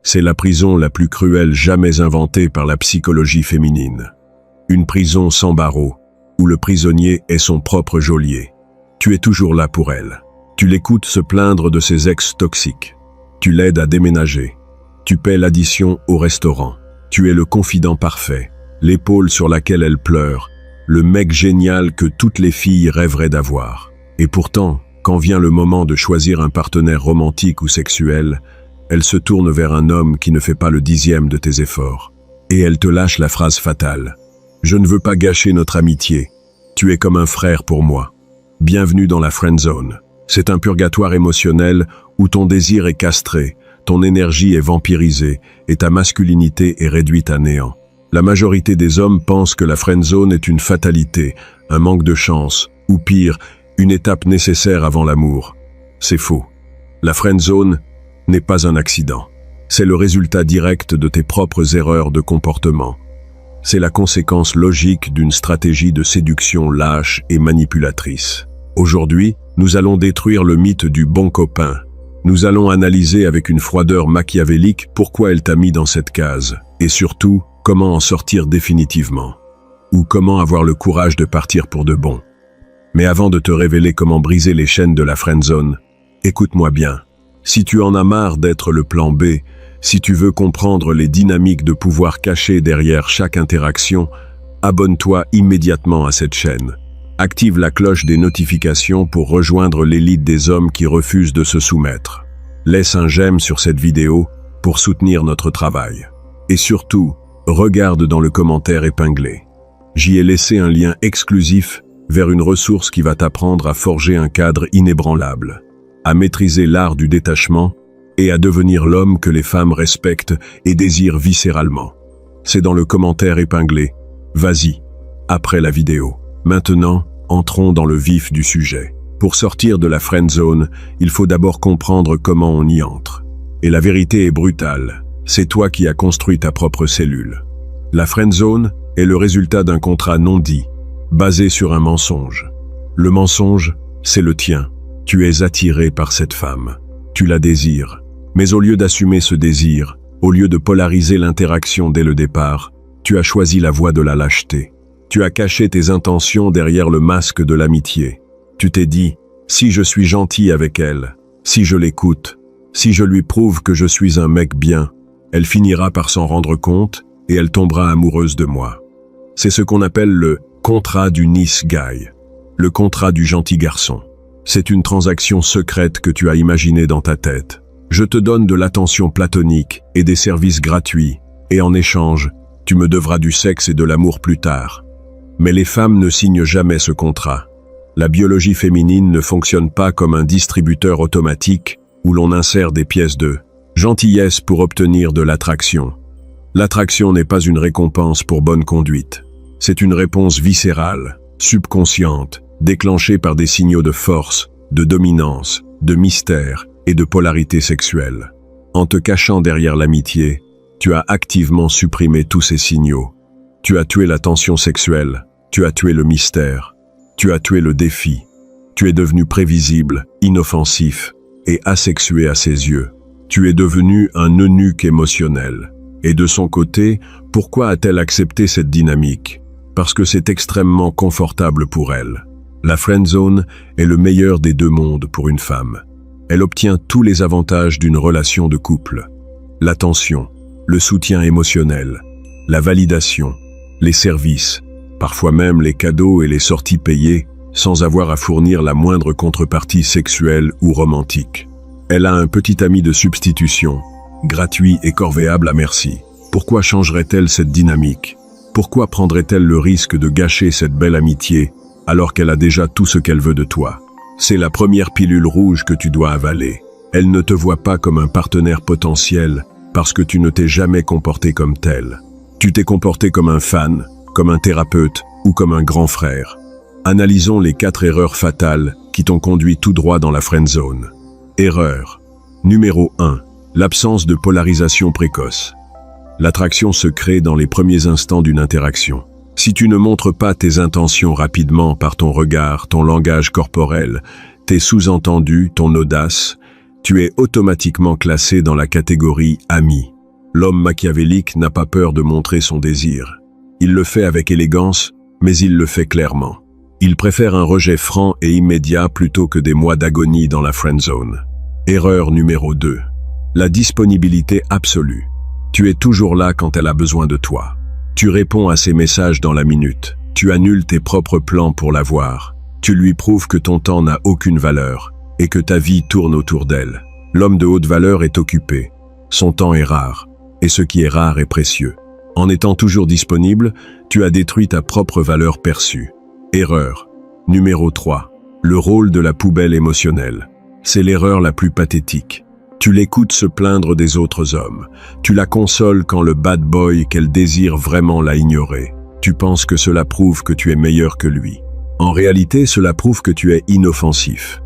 C'est la prison la plus cruelle jamais inventée par la psychologie féminine. Une prison sans barreaux, où le prisonnier est son propre geôlier. Tu es toujours là pour elle. Tu l'écoutes se plaindre de ses ex toxiques. Tu l'aides à déménager. Tu paies l'addition au restaurant. Tu es le confident parfait, l'épaule sur laquelle elle pleure, le mec génial que toutes les filles rêveraient d'avoir. Et pourtant, quand vient le moment de choisir un partenaire romantique ou sexuel, elle se tourne vers un homme qui ne fait pas le 10e de tes efforts. Et elle te lâche la phrase fatale. « Je ne veux pas gâcher notre amitié. Tu es comme un frère pour moi. Bienvenue dans la friend zone. C'est un purgatoire émotionnel où ton désir est castré, ton énergie est vampirisée et ta masculinité est réduite à néant. La majorité des hommes pensent que la friend zone est une fatalité, un manque de chance, ou pire, une étape nécessaire avant l'amour. C'est faux. La friend zone n'est pas un accident. C'est le résultat direct de tes propres erreurs de comportement. C'est la conséquence logique d'une stratégie de séduction lâche et manipulatrice. Aujourd'hui, nous allons détruire le mythe du bon copain. Nous allons analyser avec une froideur machiavélique pourquoi elle t'a mis dans cette case, et surtout, comment en sortir définitivement. Ou comment avoir le courage de partir pour de bon. Mais avant de te révéler comment briser les chaînes de la friendzone, écoute-moi bien. Si tu en as marre d'être le plan B, si tu veux comprendre les dynamiques de pouvoir cachées derrière chaque interaction, abonne-toi immédiatement à cette chaîne. Active la cloche des notifications pour rejoindre l'élite des hommes qui refusent de se soumettre. Laisse un j'aime sur cette vidéo pour soutenir notre travail. Et surtout, regarde dans le commentaire épinglé. J'y ai laissé un lien exclusif vers une ressource qui va t'apprendre à forger un cadre inébranlable, à maîtriser l'art du détachement et à devenir l'homme que les femmes respectent et désirent viscéralement. C'est dans le commentaire épinglé. Vas-y, après la vidéo. Maintenant, entrons dans le vif du sujet. Pour sortir de la friend zone, il faut d'abord comprendre comment on y entre. Et la vérité est brutale. C'est toi qui as construit ta propre cellule. La friend zone est le résultat d'un contrat non dit, basé sur un mensonge. Le mensonge, c'est le tien. Tu es attiré par cette femme. Tu la désires. Mais au lieu d'assumer ce désir, au lieu de polariser l'interaction dès le départ, tu as choisi la voie de la lâcheté. Tu as caché tes intentions derrière le masque de l'amitié. Tu t'es dit, si je suis gentil avec elle, si je l'écoute, si je lui prouve que je suis un mec bien, elle finira par s'en rendre compte et elle tombera amoureuse de moi. C'est ce qu'on appelle le contrat du nice guy, le contrat du gentil garçon. C'est une transaction secrète que tu as imaginée dans ta tête. Je te donne de l'attention platonique et des services gratuits, et en échange, tu me devras du sexe et de l'amour plus tard. Mais les femmes ne signent jamais ce contrat. La biologie féminine ne fonctionne pas comme un distributeur automatique où l'on insère des pièces de gentillesse pour obtenir de l'attraction. L'attraction n'est pas une récompense pour bonne conduite. C'est une réponse viscérale, subconsciente, déclenchée par des signaux de force, de dominance, de mystère et de polarité sexuelle. En te cachant derrière l'amitié, tu as activement supprimé tous ces signaux. Tu as tué la tension sexuelle, tu as tué le mystère, tu as tué le défi. Tu es devenu prévisible, inoffensif et asexué à ses yeux. Tu es devenu un eunuque émotionnel. Et de son côté, pourquoi a-t-elle accepté cette dynamique? Parce que c'est extrêmement confortable pour elle. La friend zone est le meilleur des deux mondes pour une femme. Elle obtient tous les avantages d'une relation de couple. L'attention, le soutien émotionnel, la validation, les services, parfois même les cadeaux et les sorties payées, sans avoir à fournir la moindre contrepartie sexuelle ou romantique. Elle a un petit ami de substitution, gratuit et corvéable à merci. Pourquoi changerait-elle cette dynamique? Pourquoi prendrait-elle le risque de gâcher cette belle amitié alors qu'elle a déjà tout ce qu'elle veut de toi? C'est la première pilule rouge que tu dois avaler. Elle ne te voit pas comme un partenaire potentiel parce que tu ne t'es jamais comporté comme tel. Tu t'es comporté comme un fan, comme un thérapeute ou comme un grand frère. Analysons les 4 erreurs fatales qui t'ont conduit tout droit dans la friend zone. Erreur numéro 1. L'absence de polarisation précoce. L'attraction se crée dans les premiers instants d'une interaction. Si tu ne montres pas tes intentions rapidement par ton regard, ton langage corporel, tes sous-entendus, ton audace, tu es automatiquement classé dans la catégorie ami. L'homme machiavélique n'a pas peur de montrer son désir. Il le fait avec élégance, mais il le fait clairement. Il préfère un rejet franc et immédiat plutôt que des mois d'agonie dans la friend zone. Erreur numéro 2. La disponibilité absolue. Tu es toujours là quand elle a besoin de toi. Tu réponds à ses messages dans la minute. Tu annules tes propres plans pour la voir. Tu lui prouves que ton temps n'a aucune valeur et que ta vie tourne autour d'elle. L'homme de haute valeur est occupé. Son temps est rare, et ce qui est rare est précieux. En étant toujours disponible, tu as détruit ta propre valeur perçue. Erreur. Numéro 3. Le rôle de la poubelle émotionnelle. C'est l'erreur la plus pathétique. Tu l'écoutes se plaindre des autres hommes. Tu la consoles quand le bad boy qu'elle désire vraiment l'a ignoré. Tu penses que cela prouve que tu es meilleur que lui. En réalité, cela prouve que tu es inoffensif.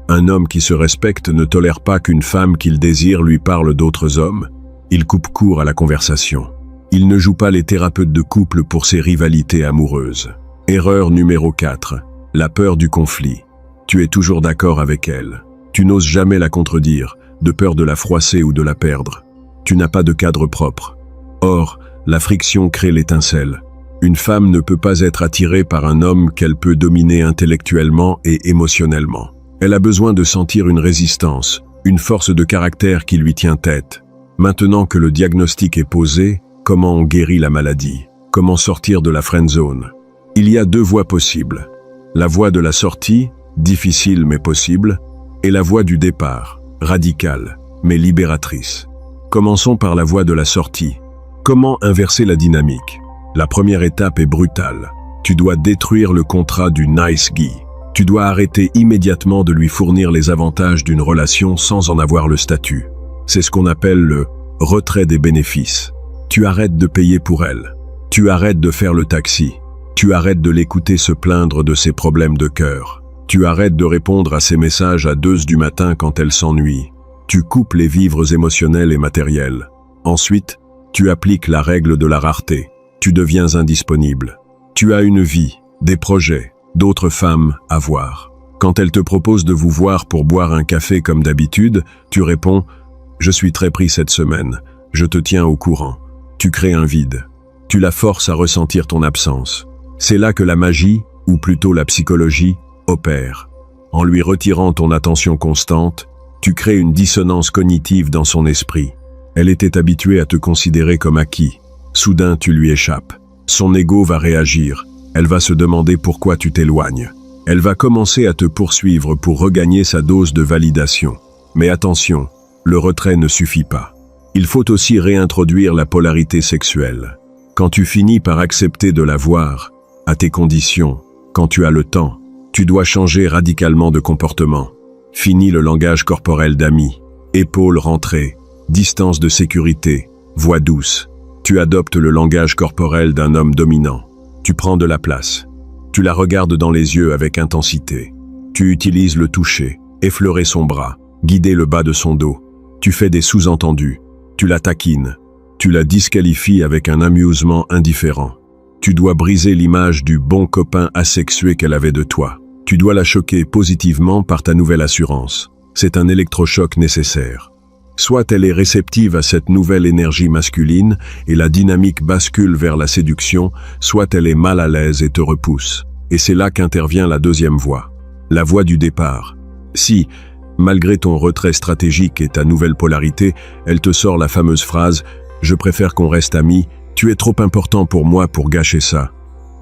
Un homme qui se respecte ne tolère pas qu'une femme qu'il désire lui parle d'autres hommes. Il coupe court à la conversation. Il ne joue pas les thérapeutes de couple pour ses rivalités amoureuses. Erreur numéro 4. La peur du conflit. Tu es toujours d'accord avec elle. Tu n'oses jamais la contredire, de peur de la froisser ou de la perdre. Tu n'as pas de cadre propre. Or, la friction crée l'étincelle. Une femme ne peut pas être attirée par un homme qu'elle peut dominer intellectuellement et émotionnellement. Elle a besoin de sentir une résistance, une force de caractère qui lui tient tête. Maintenant que le diagnostic est posé, comment on guérit la maladie? Comment sortir de la friend zone? Il y a 2 voies possibles. La voie de la sortie, difficile mais possible, et la voie du départ, radicale, mais libératrice. Commençons par la voie de la sortie. Comment inverser la dynamique? La première étape est brutale. Tu dois détruire le contrat du nice guy. Tu dois arrêter immédiatement de lui fournir les avantages d'une relation sans en avoir le statut. C'est ce qu'on appelle le retrait des bénéfices. Tu arrêtes de payer pour elle. Tu arrêtes de faire le taxi. Tu arrêtes de l'écouter se plaindre de ses problèmes de cœur. Tu arrêtes de répondre à ses messages à 2h du matin quand elle s'ennuie. Tu coupes les vivres émotionnels et matériels. Ensuite, tu appliques la règle de la rareté. Tu deviens indisponible. Tu as une vie, des projets, d'autres femmes à voir. Quand elle te propose de vous voir pour boire un café comme d'habitude, tu réponds « Je suis très pris cette semaine, je te tiens au courant ». Tu crées un vide. Tu la forces à ressentir ton absence. C'est là que la magie, ou plutôt la psychologie, opère. En lui retirant ton attention constante, tu crées une dissonance cognitive dans son esprit. Elle était habituée à te considérer comme acquis. Soudain, tu lui échappes. Son ego va réagir. Elle va se demander pourquoi tu t'éloignes. Elle va commencer à te poursuivre pour regagner sa dose de validation. Mais attention, le retrait ne suffit pas. Il faut aussi réintroduire la polarité sexuelle. Quand tu finis par accepter de la voir, à tes conditions, quand tu as le temps, tu dois changer radicalement de comportement. Fini le langage corporel d'ami, épaules rentrées, distance de sécurité, voix douce. Tu adoptes le langage corporel d'un homme dominant. Tu prends de la place. Tu la regardes dans les yeux avec intensité. Tu utilises le toucher, effleurer son bras, guider le bas de son dos. Tu fais des sous-entendus. Tu la taquines. Tu la disqualifies avec un amusement indifférent. Tu dois briser l'image du bon copain asexué qu'elle avait de toi. Tu dois la choquer positivement par ta nouvelle assurance. C'est un électrochoc nécessaire. Soit elle est réceptive à cette nouvelle énergie masculine et la dynamique bascule vers la séduction, soit elle est mal à l'aise et te repousse. Et c'est là qu'intervient la deuxième voie, la voie du départ. Si, malgré ton retrait stratégique et ta nouvelle polarité, elle te sort la fameuse phrase « Je préfère qu'on reste amis, tu es trop important pour moi pour gâcher ça ».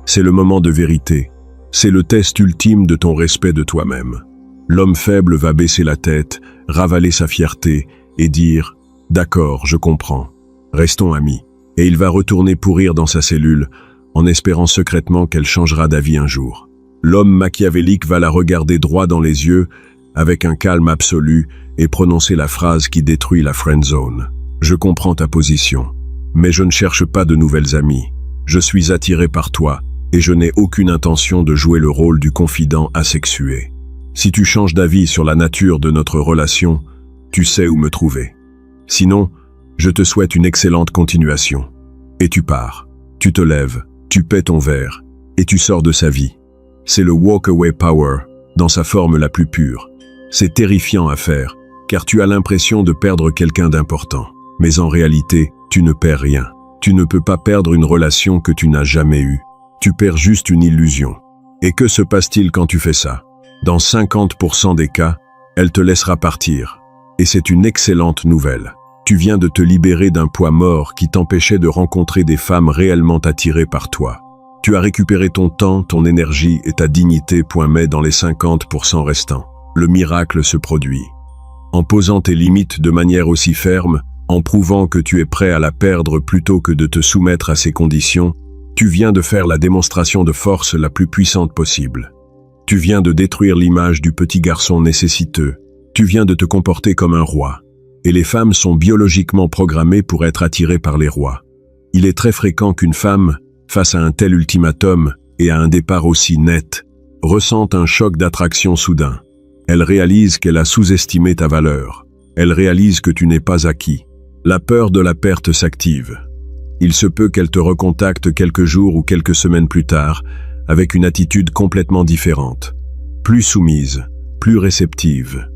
C'est le moment de vérité. C'est le test ultime de ton respect de toi-même. L'homme faible va baisser la tête, ravaler sa fierté et dire « D'accord, je comprends, restons amis ». Et il va retourner pourrir dans sa cellule en espérant secrètement qu'elle changera d'avis un jour. L'homme machiavélique va la regarder droit dans les yeux avec un calme absolu et prononcer la phrase qui détruit la friend zone. « Je comprends ta position, mais je ne cherche pas de nouvelles amies. Je suis attiré par toi et je n'ai aucune intention de jouer le rôle du confident asexué. Si tu changes d'avis sur la nature de notre relation, tu sais où me trouver. Sinon, je te souhaite une excellente continuation. » Et tu pars. Tu te lèves, tu paies ton verre et tu sors de sa vie. C'est le walk-away power dans sa forme la plus pure. C'est terrifiant à faire, car tu as l'impression de perdre quelqu'un d'important. Mais en réalité, Tu ne perds rien. Tu ne peux pas perdre une relation que tu n'as jamais eue. Tu perds juste une illusion. Et que se passe-t-il quand tu fais ça? Dans 50% des cas, elle te laissera partir. Et c'est une excellente nouvelle. Tu viens de te libérer d'un poids mort qui t'empêchait de rencontrer des femmes réellement attirées par toi. Tu as récupéré ton temps, ton énergie et ta dignité. Mais dans les 50% restants, le miracle se produit. En posant tes limites de manière aussi ferme, en prouvant que tu es prêt à la perdre plutôt que de te soumettre à ses conditions, tu viens de faire la démonstration de force la plus puissante possible. Tu viens de détruire l'image du petit garçon nécessiteux. Tu viens de te comporter comme un roi. Et les femmes sont biologiquement programmées pour être attirées par les rois. Il est très fréquent qu'une femme, face à un tel ultimatum et à un départ aussi net, ressente un choc d'attraction soudain. Elle réalise qu'elle a sous-estimé ta valeur. Elle réalise que tu n'es pas acquis. La peur de la perte s'active. Il se peut qu'elle te recontacte quelques jours ou quelques semaines plus tard, avec une attitude complètement différente. Plus soumise, plus réceptive.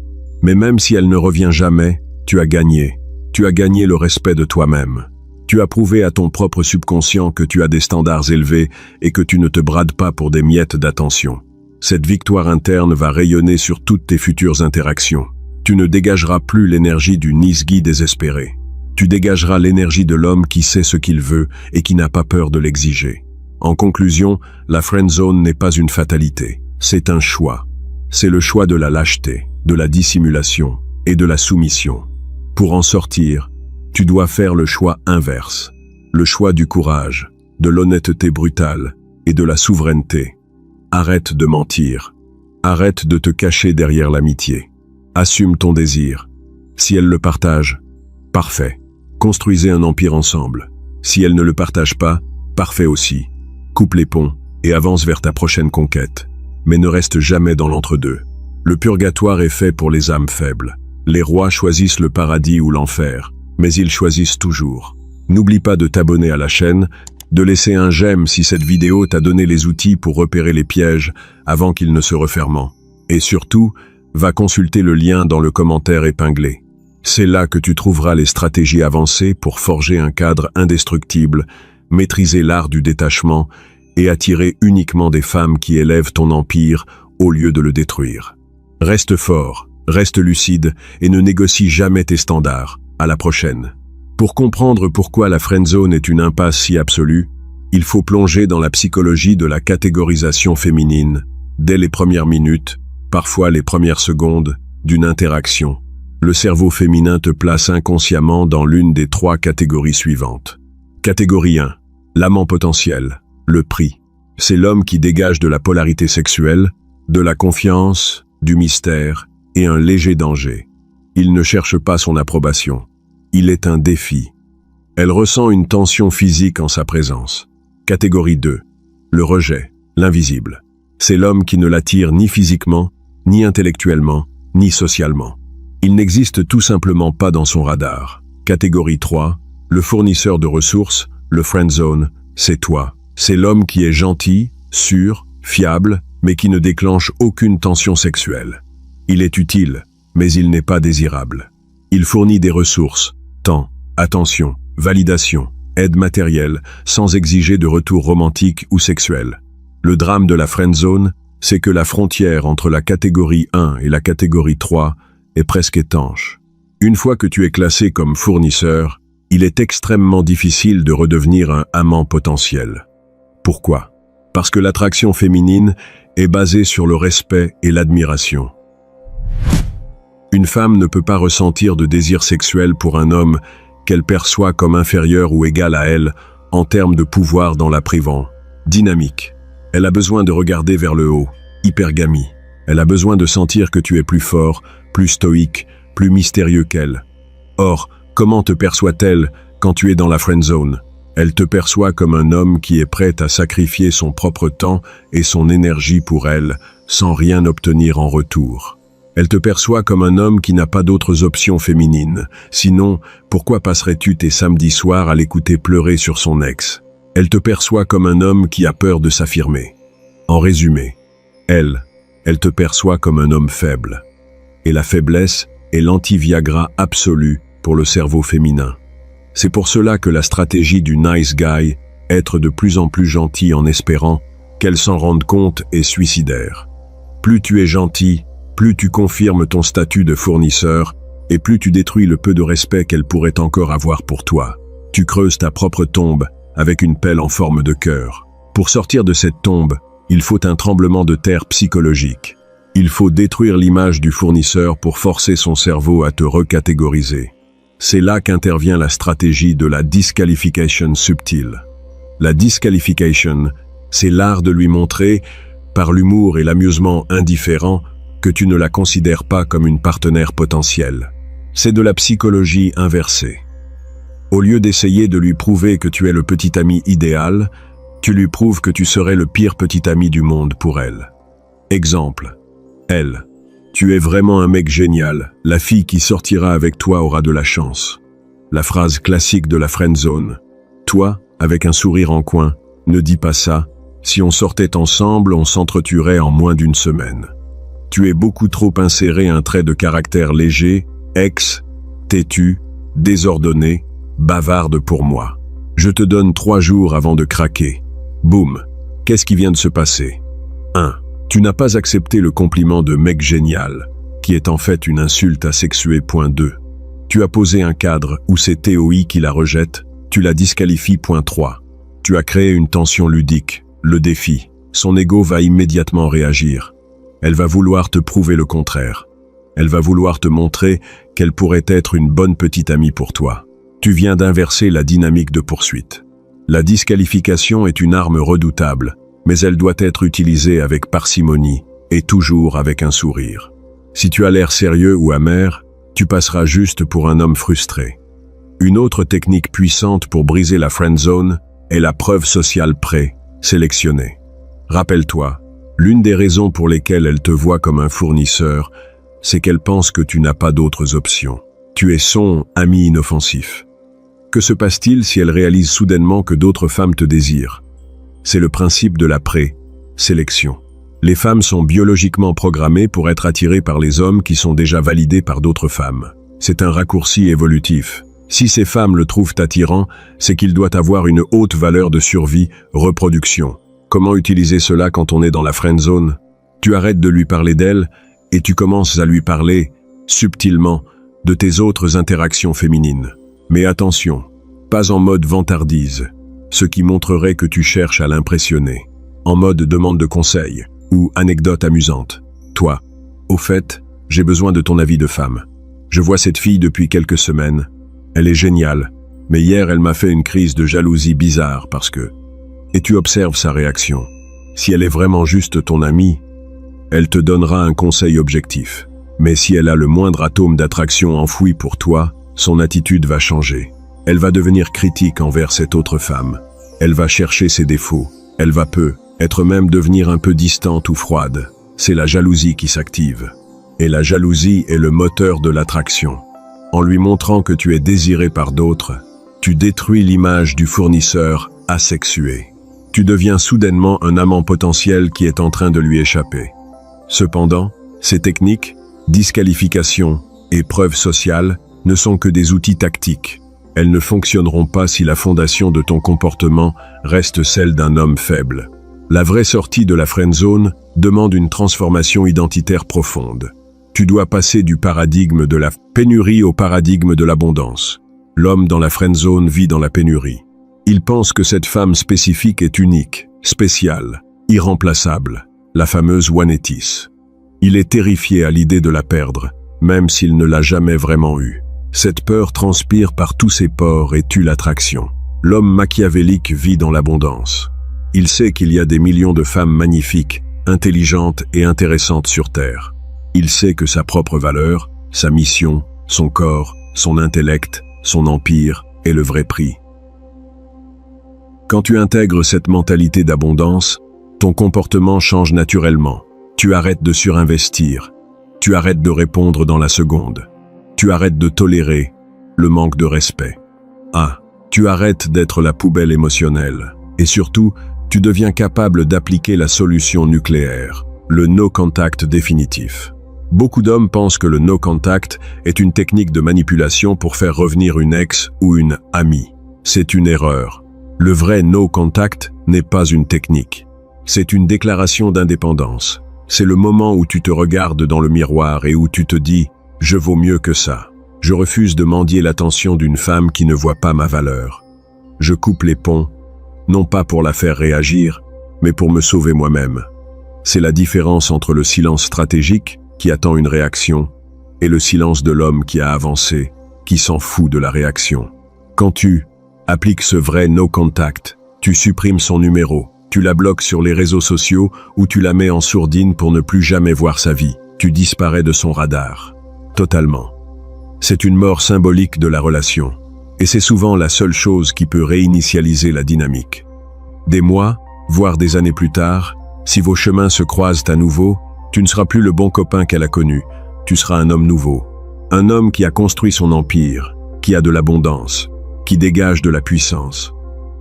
Mais même si elle ne revient jamais, tu as gagné. Tu as gagné le respect de toi-même. Tu as prouvé à ton propre subconscient que tu as des standards élevés et que tu ne te brades pas pour des miettes d'attention. Cette victoire interne va rayonner sur toutes tes futures interactions. Tu ne dégageras plus l'énergie du nisgui désespéré. Tu dégageras l'énergie de l'homme qui sait ce qu'il veut et qui n'a pas peur de l'exiger. En conclusion, la friendzone n'est pas une fatalité. C'est un choix. C'est le choix de la lâcheté, de la dissimulation et de la soumission. Pour en sortir, tu dois faire le choix inverse. Le choix du courage, de l'honnêteté brutale et de la souveraineté. Arrête de mentir. Arrête de te cacher derrière l'amitié. Assume ton désir. Si elle le partage, parfait. Construisez un empire ensemble. Si elle ne le partage pas, parfait aussi. Coupe les ponts et avance vers ta prochaine conquête. Mais ne reste jamais dans l'entre-deux. Le purgatoire est fait pour les âmes faibles. Les rois choisissent le paradis ou l'enfer, mais ils choisissent toujours. N'oublie pas de t'abonner à la chaîne, de laisser un j'aime si cette vidéo t'a donné les outils pour repérer les pièges avant qu'ils ne se referment. Et surtout, va consulter le lien dans le commentaire épinglé. C'est là que tu trouveras les stratégies avancées pour forger un cadre indestructible, maîtriser l'art du détachement et attirer uniquement des femmes qui élèvent ton empire au lieu de le détruire. Reste fort, reste lucide et ne négocie jamais tes standards. À la prochaine. Pour comprendre pourquoi la friendzone est une impasse si absolue, il faut plonger dans la psychologie de la catégorisation féminine, dès les premières minutes, parfois les premières secondes, d'une interaction. Le cerveau féminin te place inconsciemment dans l'une des 3 catégories suivantes. Catégorie 1. L'amant potentiel. Le prix. C'est l'homme qui dégage de la polarité sexuelle, de la confiance, du mystère et un léger danger. Il ne cherche pas son approbation. Il est un défi. Elle ressent une tension physique en sa présence. Catégorie 2. Le rejet, l'invisible. C'est l'homme qui ne l'attire ni physiquement, ni intellectuellement, ni socialement. Il n'existe tout simplement pas dans son radar. Catégorie 3. Le fournisseur de ressources, le friendzone, c'est toi. C'est l'homme qui est gentil, sûr, fiable, mais qui ne déclenche aucune tension sexuelle. Il est utile, mais il n'est pas désirable. Il fournit des ressources, temps, attention, validation, aide matérielle, sans exiger de retour romantique ou sexuel. Le drame de la friendzone, c'est que la frontière entre la catégorie 1 et la catégorie 3 est presque étanche. Une fois que tu es classé comme fournisseur, il est extrêmement difficile de redevenir un amant potentiel. Pourquoi? Parce que l'attraction féminine est basée sur le respect et l'admiration. Une femme ne peut pas ressentir de désir sexuel pour un homme qu'elle perçoit comme inférieur ou égal à elle en termes de pouvoir dans la privant. Dynamique. Elle a besoin de regarder vers le haut. Hypergamie. Elle a besoin de sentir que tu es plus fort, plus stoïque, plus mystérieux qu'elle. Or, comment te perçoit-elle quand tu es dans la friendzone? Elle te perçoit comme un homme qui est prêt à sacrifier son propre temps et son énergie pour elle, sans rien obtenir en retour. Elle te perçoit comme un homme qui n'a pas d'autres options féminines. Sinon, pourquoi passerais-tu tes samedis soirs à l'écouter pleurer sur son ex? Elle te perçoit comme un homme qui a peur de s'affirmer. En résumé, elle te perçoit comme un homme faible. Et la faiblesse est l'anti-Viagra absolu pour le cerveau féminin. C'est pour cela que la stratégie du nice guy, être de plus en plus gentil en espérant qu'elle s'en rende compte, est suicidaire. Plus tu es gentil, plus tu confirmes ton statut de fournisseur et plus tu détruis le peu de respect qu'elle pourrait encore avoir pour toi. Tu creuses ta propre tombe avec une pelle en forme de cœur. Pour sortir de cette tombe, il faut un tremblement de terre psychologique. Il faut détruire l'image du fournisseur pour forcer son cerveau à te recatégoriser. C'est là qu'intervient la stratégie de la disqualification subtile. La disqualification, c'est l'art de lui montrer, par l'humour et l'amusement indifférent, que tu ne la considères pas comme une partenaire potentielle. C'est de la psychologie inversée. Au lieu d'essayer de lui prouver que tu es le petit ami idéal, tu lui prouves que tu serais le pire petit ami du monde pour elle. Exemple. Elle. Tu es vraiment un mec génial. La fille qui sortira avec toi aura de la chance. La phrase classique de la friendzone. Toi, avec un sourire en coin, ne dis pas ça. Si on sortait ensemble, on s'entretuerait en moins d'une semaine. Tu es beaucoup trop inséré un trait de caractère léger, têtu, désordonné, bavarde pour moi. Je te donne 3 jours avant de craquer. Boum. Qu'est-ce qui vient de se passer? 1. Tu n'as pas accepté le compliment de mec génial, qui est en fait une insulte asexuée. 2. Tu as posé un cadre où c'est TOI qui la rejette, tu la disqualifies. 3. Tu as créé une tension ludique, le défi. Son ego va immédiatement réagir. Elle va vouloir te prouver le contraire. Elle va vouloir te montrer qu'elle pourrait être une bonne petite amie pour toi. Tu viens d'inverser la dynamique de poursuite. La disqualification est une arme redoutable, mais elle doit être utilisée avec parcimonie et toujours avec un sourire. Si tu as l'air sérieux ou amer, tu passeras juste pour un homme frustré. Une autre technique puissante pour briser la friendzone est la preuve sociale sélectionnée. Rappelle-toi, l'une des raisons pour lesquelles elle te voit comme un fournisseur, c'est qu'elle pense que tu n'as pas d'autres options. Tu es son ami inoffensif. Que se passe-t-il si elle réalise soudainement que d'autres femmes te désirent? C'est le principe de la sélection. Les femmes sont biologiquement programmées pour être attirées par les hommes qui sont déjà validés par d'autres femmes. C'est un raccourci évolutif. Si ces femmes le trouvent attirant, c'est qu'il doit avoir une haute valeur de survie, reproduction. Comment utiliser cela quand on est dans la friendzone? Tu arrêtes de lui parler d'elle et tu commences à lui parler, subtilement, de tes autres interactions féminines. Mais attention, pas en mode vantardise, ce qui montrerait que tu cherches à l'impressionner. En mode demande de conseil ou anecdote amusante. Toi, au fait, j'ai besoin de ton avis de femme. Je vois cette fille depuis quelques semaines. Elle est géniale, mais hier elle m'a fait une crise de jalousie bizarre parce que... Et tu observes sa réaction. Si elle est vraiment juste ton amie, elle te donnera un conseil objectif. Mais si elle a le moindre atome d'attraction enfoui pour toi, son attitude va changer. Elle va devenir critique envers cette autre femme. Elle va chercher ses défauts. Elle va être même devenir un peu distante ou froide. C'est la jalousie qui s'active. Et la jalousie est le moteur de l'attraction. En lui montrant que tu es désiré par d'autres, tu détruis l'image du fournisseur asexué. Tu deviens soudainement un amant potentiel qui est en train de lui échapper. Cependant, ces techniques, disqualification et preuve sociale, ne sont que des outils tactiques. Elles ne fonctionneront pas si la fondation de ton comportement reste celle d'un homme faible. La vraie sortie de la friendzone demande une transformation identitaire profonde. Tu dois passer du paradigme de la pénurie au paradigme de l'abondance. L'homme dans la friendzone vit dans la pénurie. Il pense que cette femme spécifique est unique, spéciale, irremplaçable, la fameuse one-etis. Il est terrifié à l'idée de la perdre, même s'il ne l'a jamais vraiment eue. Cette peur transpire par tous ses pores et tue l'attraction. L'homme machiavélique vit dans l'abondance. Il sait qu'il y a des millions de femmes magnifiques, intelligentes et intéressantes sur Terre. Il sait que sa propre valeur, sa mission, son corps, son intellect, son empire est le vrai prix. Quand tu intègres cette mentalité d'abondance, ton comportement change naturellement. Tu arrêtes de surinvestir. Tu arrêtes de répondre dans la seconde. Tu arrêtes de tolérer le manque de respect. Tu arrêtes d'être la poubelle émotionnelle. Et surtout, tu deviens capable d'appliquer la solution nucléaire, le no contact définitif. Beaucoup d'hommes pensent que le no contact est une technique de manipulation pour faire revenir une ex ou une amie. C'est une erreur. Le vrai no contact n'est pas une technique. C'est une déclaration d'indépendance. C'est le moment où tu te regardes dans le miroir et où tu te dis « Je vaux mieux que ça. Je refuse de mendier l'attention d'une femme qui ne voit pas ma valeur. Je coupe les ponts, non pas pour la faire réagir, mais pour me sauver moi-même. » C'est la différence entre le silence stratégique, qui attend une réaction, et le silence de l'homme qui a avancé, qui s'en fout de la réaction. Quand tu appliques ce vrai no contact, tu supprimes son numéro, tu la bloques sur les réseaux sociaux ou tu la mets en sourdine pour ne plus jamais voir sa vie. Tu disparais de son radar. Totalement. C'est une mort symbolique de la relation. Et c'est souvent la seule chose qui peut réinitialiser la dynamique. Des mois, voire des années plus tard, si vos chemins se croisent à nouveau, tu ne seras plus le bon copain qu'elle a connu. Tu seras un homme nouveau. Un homme qui a construit son empire, qui a de l'abondance, qui dégage de la puissance.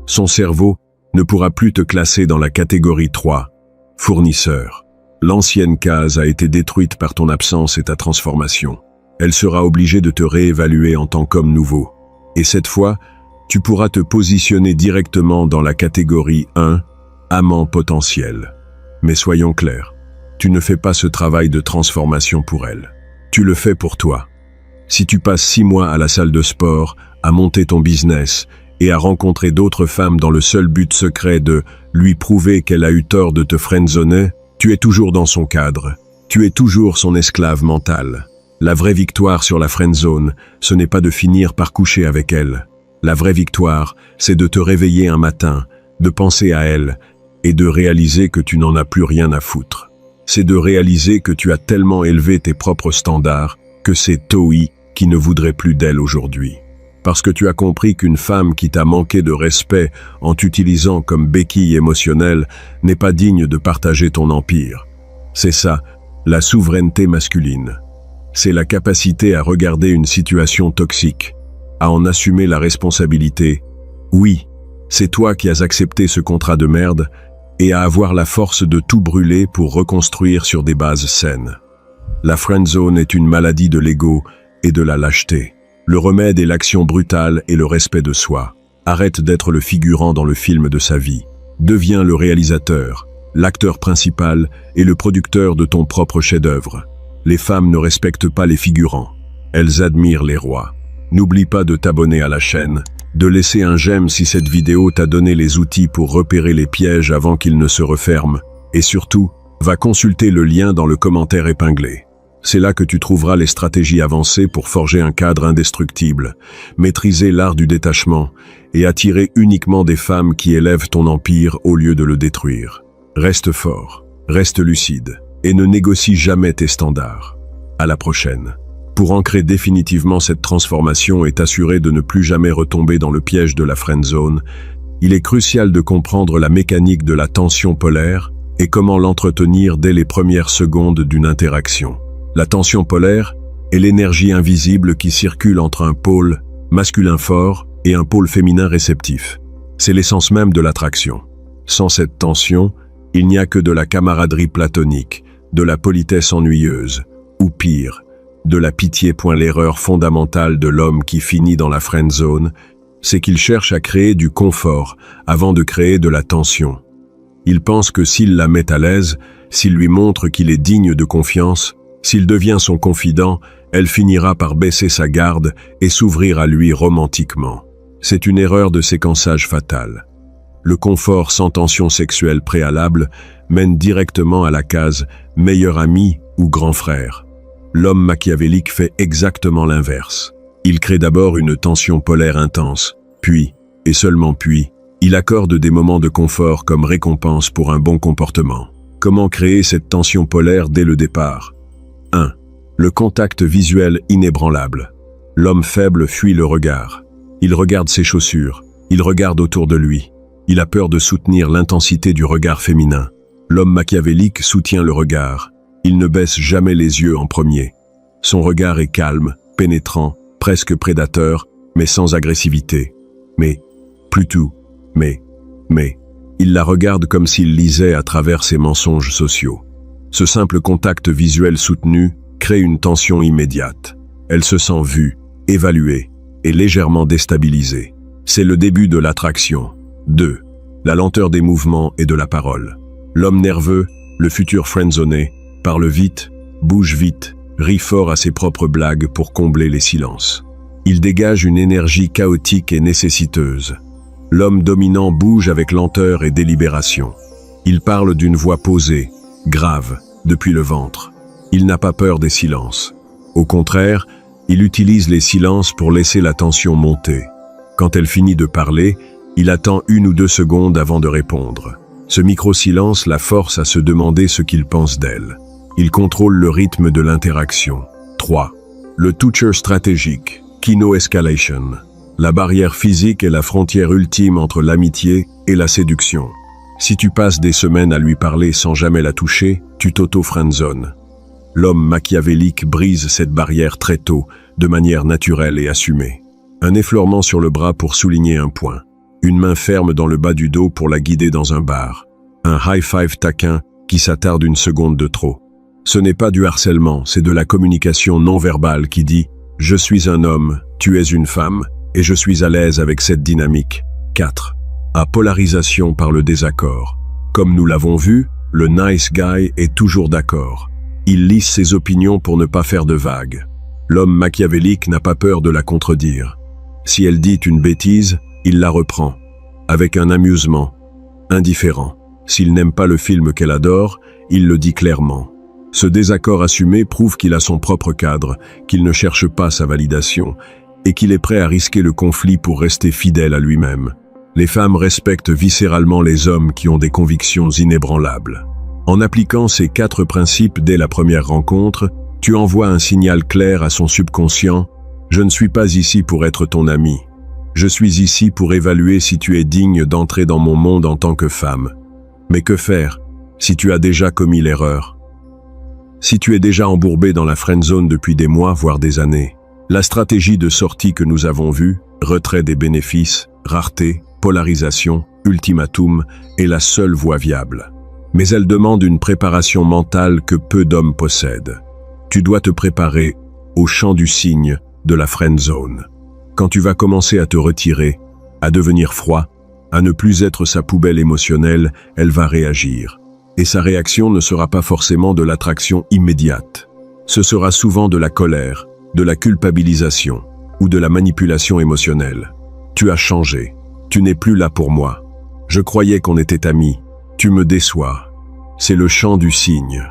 Son cerveau ne pourra plus te classer dans la catégorie 3, fournisseur. L'ancienne case a été détruite par ton absence et ta transformation. Elle sera obligée de te réévaluer en tant qu'homme nouveau. Et cette fois, tu pourras te positionner directement dans la catégorie 1, amant potentiel. Mais soyons clairs, tu ne fais pas ce travail de transformation pour elle. Tu le fais pour toi. Si tu passes 6 mois à la salle de sport, à monter ton business et à rencontrer d'autres femmes dans le seul but secret de lui prouver qu'elle a eu tort de te friendzoner, tu es toujours dans son cadre. Tu es toujours son esclave mental. La vraie victoire sur la friendzone, ce n'est pas de finir par coucher avec elle. La vraie victoire, c'est de te réveiller un matin, de penser à elle et de réaliser que tu n'en as plus rien à foutre. C'est de réaliser que tu as tellement élevé tes propres standards que c'est toi qui ne voudrait plus d'elle aujourd'hui. Parce que tu as compris qu'une femme qui t'a manqué de respect en t'utilisant comme béquille émotionnelle n'est pas digne de partager ton empire. C'est ça, la souveraineté masculine. C'est la capacité à regarder une situation toxique, à en assumer la responsabilité. Oui, c'est toi qui as accepté ce contrat de merde et à avoir la force de tout brûler pour reconstruire sur des bases saines. La friendzone est une maladie de l'ego et de la lâcheté. Le remède est l'action brutale et le respect de soi. Arrête d'être le figurant dans le film de sa vie. Deviens le réalisateur, l'acteur principal et le producteur de ton propre chef-d'œuvre. Les femmes ne respectent pas les figurants. Elles admirent les rois. N'oublie pas de t'abonner à la chaîne, de laisser un j'aime si cette vidéo t'a donné les outils pour repérer les pièges avant qu'ils ne se referment. Et surtout, va consulter le lien dans le commentaire épinglé. C'est là que tu trouveras les stratégies avancées pour forger un cadre indestructible, maîtriser l'art du détachement et attirer uniquement des femmes qui élèvent ton empire au lieu de le détruire. Reste fort, reste lucide et ne négocie jamais tes standards. À la prochaine. Pour ancrer définitivement cette transformation et t'assurer de ne plus jamais retomber dans le piège de la friendzone, il est crucial de comprendre la mécanique de la tension polaire et comment l'entretenir dès les premières secondes d'une interaction. La tension polaire est l'énergie invisible qui circule entre un pôle masculin fort et un pôle féminin réceptif. C'est l'essence même de l'attraction. Sans cette tension, il n'y a que de la camaraderie platonique, de la politesse ennuyeuse, ou pire, de la pitié. L'erreur fondamentale de l'homme qui finit dans la friendzone, c'est qu'il cherche à créer du confort avant de créer de la tension. Il pense que s'il la met à l'aise, s'il lui montre qu'il est digne de confiance, s'il devient son confident, elle finira par baisser sa garde et s'ouvrir à lui romantiquement. C'est une erreur de séquençage fatale. Le confort sans tension sexuelle préalable mène directement à la case « meilleur ami » ou « grand frère ». L'homme machiavélique fait exactement l'inverse. Il crée d'abord une tension polaire intense, puis, et seulement puis, il accorde des moments de confort comme récompense pour un bon comportement. Comment créer cette tension polaire dès le départ ? 1. Le contact visuel inébranlable. L'homme faible fuit le regard. Il regarde ses chaussures, il regarde autour de lui. Il a peur de soutenir l'intensité du regard féminin. L'homme machiavélique soutient le regard. Il ne baisse jamais les yeux en premier. Son regard est calme, pénétrant, presque prédateur, mais sans agressivité. Mais il la regarde comme s'il lisait à travers ses mensonges sociaux. Ce simple contact visuel soutenu crée une tension immédiate. Elle se sent vue, évaluée et légèrement déstabilisée. C'est le début de l'attraction. 2. La lenteur des mouvements et de la parole. L'homme nerveux, le futur friendzoné, parle vite, bouge vite, rit fort à ses propres blagues pour combler les silences. Il dégage une énergie chaotique et nécessiteuse. L'homme dominant bouge avec lenteur et délibération. Il parle d'une voix posée, grave, depuis le ventre. Il n'a pas peur des silences. Au contraire, il utilise les silences pour laisser la tension monter. Quand elle finit de parler, il attend 1 ou 2 secondes avant de répondre. Ce micro-silence la force à se demander ce qu'il pense d'elle. Il contrôle le rythme de l'interaction. 3. Le toucher stratégique, kino-escalation. La barrière physique est la frontière ultime entre l'amitié et la séduction. Si tu passes des semaines à lui parler sans jamais la toucher, tu t'auto-friendzone. L'homme machiavélique brise cette barrière très tôt, de manière naturelle et assumée. Un effleurement sur le bras pour souligner un point. Une main ferme dans le bas du dos pour la guider dans un bar. Un high-five taquin qui s'attarde 1 seconde de trop. Ce n'est pas du harcèlement, c'est de la communication non verbale qui dit « Je suis un homme, tu es une femme, et je suis à l'aise avec cette dynamique. » 4. À polarisation par le désaccord. Comme nous l'avons vu, le nice guy est toujours d'accord. Il lisse ses opinions pour ne pas faire de vagues. L'homme machiavélique n'a pas peur de la contredire. Si elle dit une bêtise, il la reprend, avec un amusement, indifférent. S'il n'aime pas le film qu'elle adore, il le dit clairement. Ce désaccord assumé prouve qu'il a son propre cadre, qu'il ne cherche pas sa validation, et qu'il est prêt à risquer le conflit pour rester fidèle à lui-même. Les femmes respectent viscéralement les hommes qui ont des convictions inébranlables. En appliquant ces 4 principes dès la première rencontre, tu envoies un signal clair à son subconscient « Je ne suis pas ici pour être ton ami. Je suis ici pour évaluer si tu es digne d'entrer dans mon monde en tant que femme. Mais que faire si tu as déjà commis l'erreur? Si tu es déjà embourbé dans la friendzone depuis des mois, voire des années, la stratégie de sortie que nous avons vue, retrait des bénéfices, rareté, polarisation, ultimatum, est la seule voie viable. Mais elle demande une préparation mentale que peu d'hommes possèdent. Tu dois te préparer au chant du cygne de la friendzone. Quand tu vas commencer à te retirer, à devenir froid, à ne plus être sa poubelle émotionnelle, elle va réagir. Et sa réaction ne sera pas forcément de l'attraction immédiate. Ce sera souvent de la colère, de la culpabilisation ou de la manipulation émotionnelle. Tu as changé. Tu n'es plus là pour moi. Je croyais qu'on était amis. Tu me déçois. C'est le chant du cygne.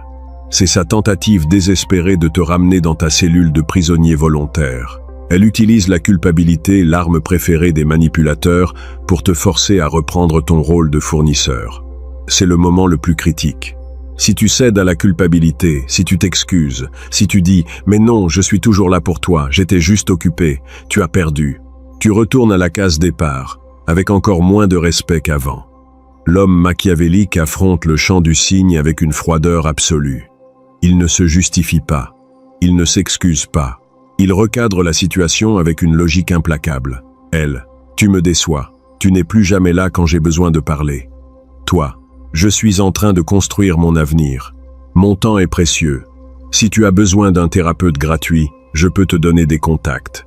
C'est sa tentative désespérée de te ramener dans ta cellule de prisonnier volontaire. Elle utilise la culpabilité, l'arme préférée des manipulateurs, pour te forcer à reprendre ton rôle de fournisseur. C'est le moment le plus critique. Si tu cèdes à la culpabilité, si tu t'excuses, si tu dis « Mais non, je suis toujours là pour toi, j'étais juste occupé », tu as perdu. Tu retournes à la case départ, avec encore moins de respect qu'avant. L'homme machiavélique affronte le chant du cygne avec une froideur absolue. Il ne se justifie pas. Il ne s'excuse pas. Il recadre la situation avec une logique implacable. Elle, tu me déçois. Tu n'es plus jamais là quand j'ai besoin de parler. Toi, je suis en train de construire mon avenir. Mon temps est précieux. Si tu as besoin d'un thérapeute gratuit, je peux te donner des contacts.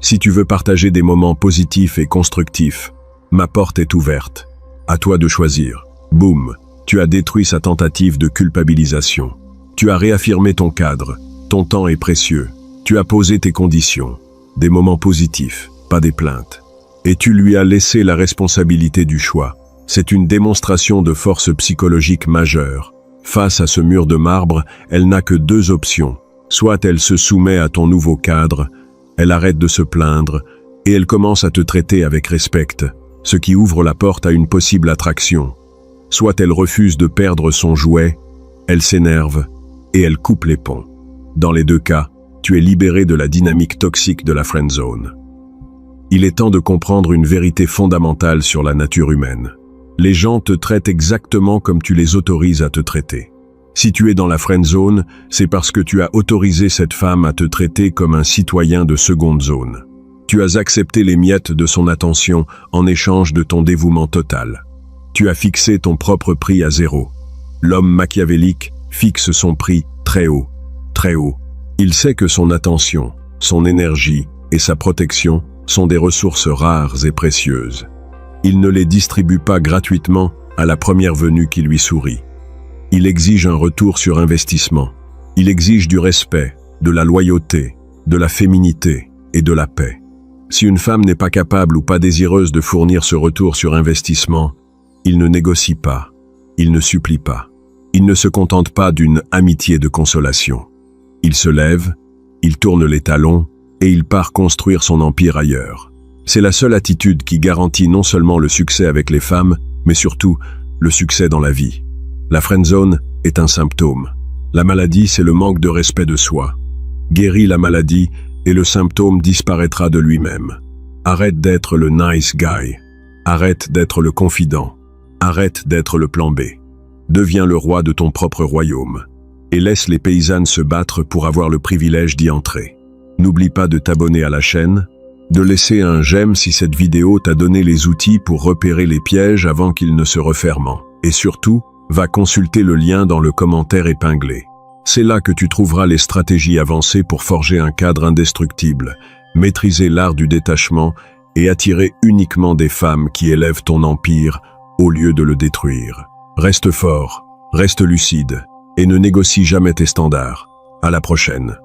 Si tu veux partager des moments positifs et constructifs, ma porte est ouverte. À toi de choisir. Boum, tu as détruit sa tentative de culpabilisation. Tu as réaffirmé ton cadre. Ton temps est précieux. Tu as posé tes conditions. Des moments positifs, pas des plaintes. Et tu lui as laissé la responsabilité du choix. C'est une démonstration de force psychologique majeure. Face à ce mur de marbre, elle n'a que 2 options. Soit elle se soumet à ton nouveau cadre, elle arrête de se plaindre, et elle commence à te traiter avec respect, ce qui ouvre la porte à une possible attraction. Soit elle refuse de perdre son jouet, elle s'énerve, et elle coupe les ponts. Dans les 2 cas, tu es libéré de la dynamique toxique de la friendzone. Il est temps de comprendre une vérité fondamentale sur la nature humaine. Les gens te traitent exactement comme tu les autorises à te traiter. Si tu es dans la friendzone, c'est parce que tu as autorisé cette femme à te traiter comme un citoyen de seconde zone. Tu as accepté les miettes de son attention en échange de ton dévouement total. Tu as fixé ton propre prix à 0. L'homme machiavélique fixe son prix très haut, Il sait que son attention, son énergie et sa protection sont des ressources rares et précieuses. Il ne les distribue pas gratuitement à la première venue qui lui sourit. Il exige un retour sur investissement. Il exige du respect, de la loyauté, de la féminité et de la paix. Si une femme n'est pas capable ou pas désireuse de fournir ce retour sur investissement, il ne négocie pas, il ne supplie pas. Il ne se contente pas d'une amitié de consolation. Il se lève, il tourne les talons et il part construire son empire ailleurs. C'est la seule attitude qui garantit non seulement le succès avec les femmes, mais surtout le succès dans la vie. La friendzone est un symptôme. La maladie, c'est le manque de respect de soi. Guéris la maladie et le symptôme disparaîtra de lui-même. Arrête d'être le nice guy. Arrête d'être le confident. Arrête d'être le plan B. Deviens le roi de ton propre royaume. Et laisse les paysannes se battre pour avoir le privilège d'y entrer. N'oublie pas de t'abonner à la chaîne, de laisser un j'aime si cette vidéo t'a donné les outils pour repérer les pièges avant qu'ils ne se referment. Et surtout, va consulter le lien dans le commentaire épinglé. C'est là que tu trouveras les stratégies avancées pour forger un cadre indestructible, maîtriser l'art du détachement et attirer uniquement des femmes qui élèvent ton empire au lieu de le détruire. Reste fort, reste lucide et ne négocie jamais tes standards. À la prochaine.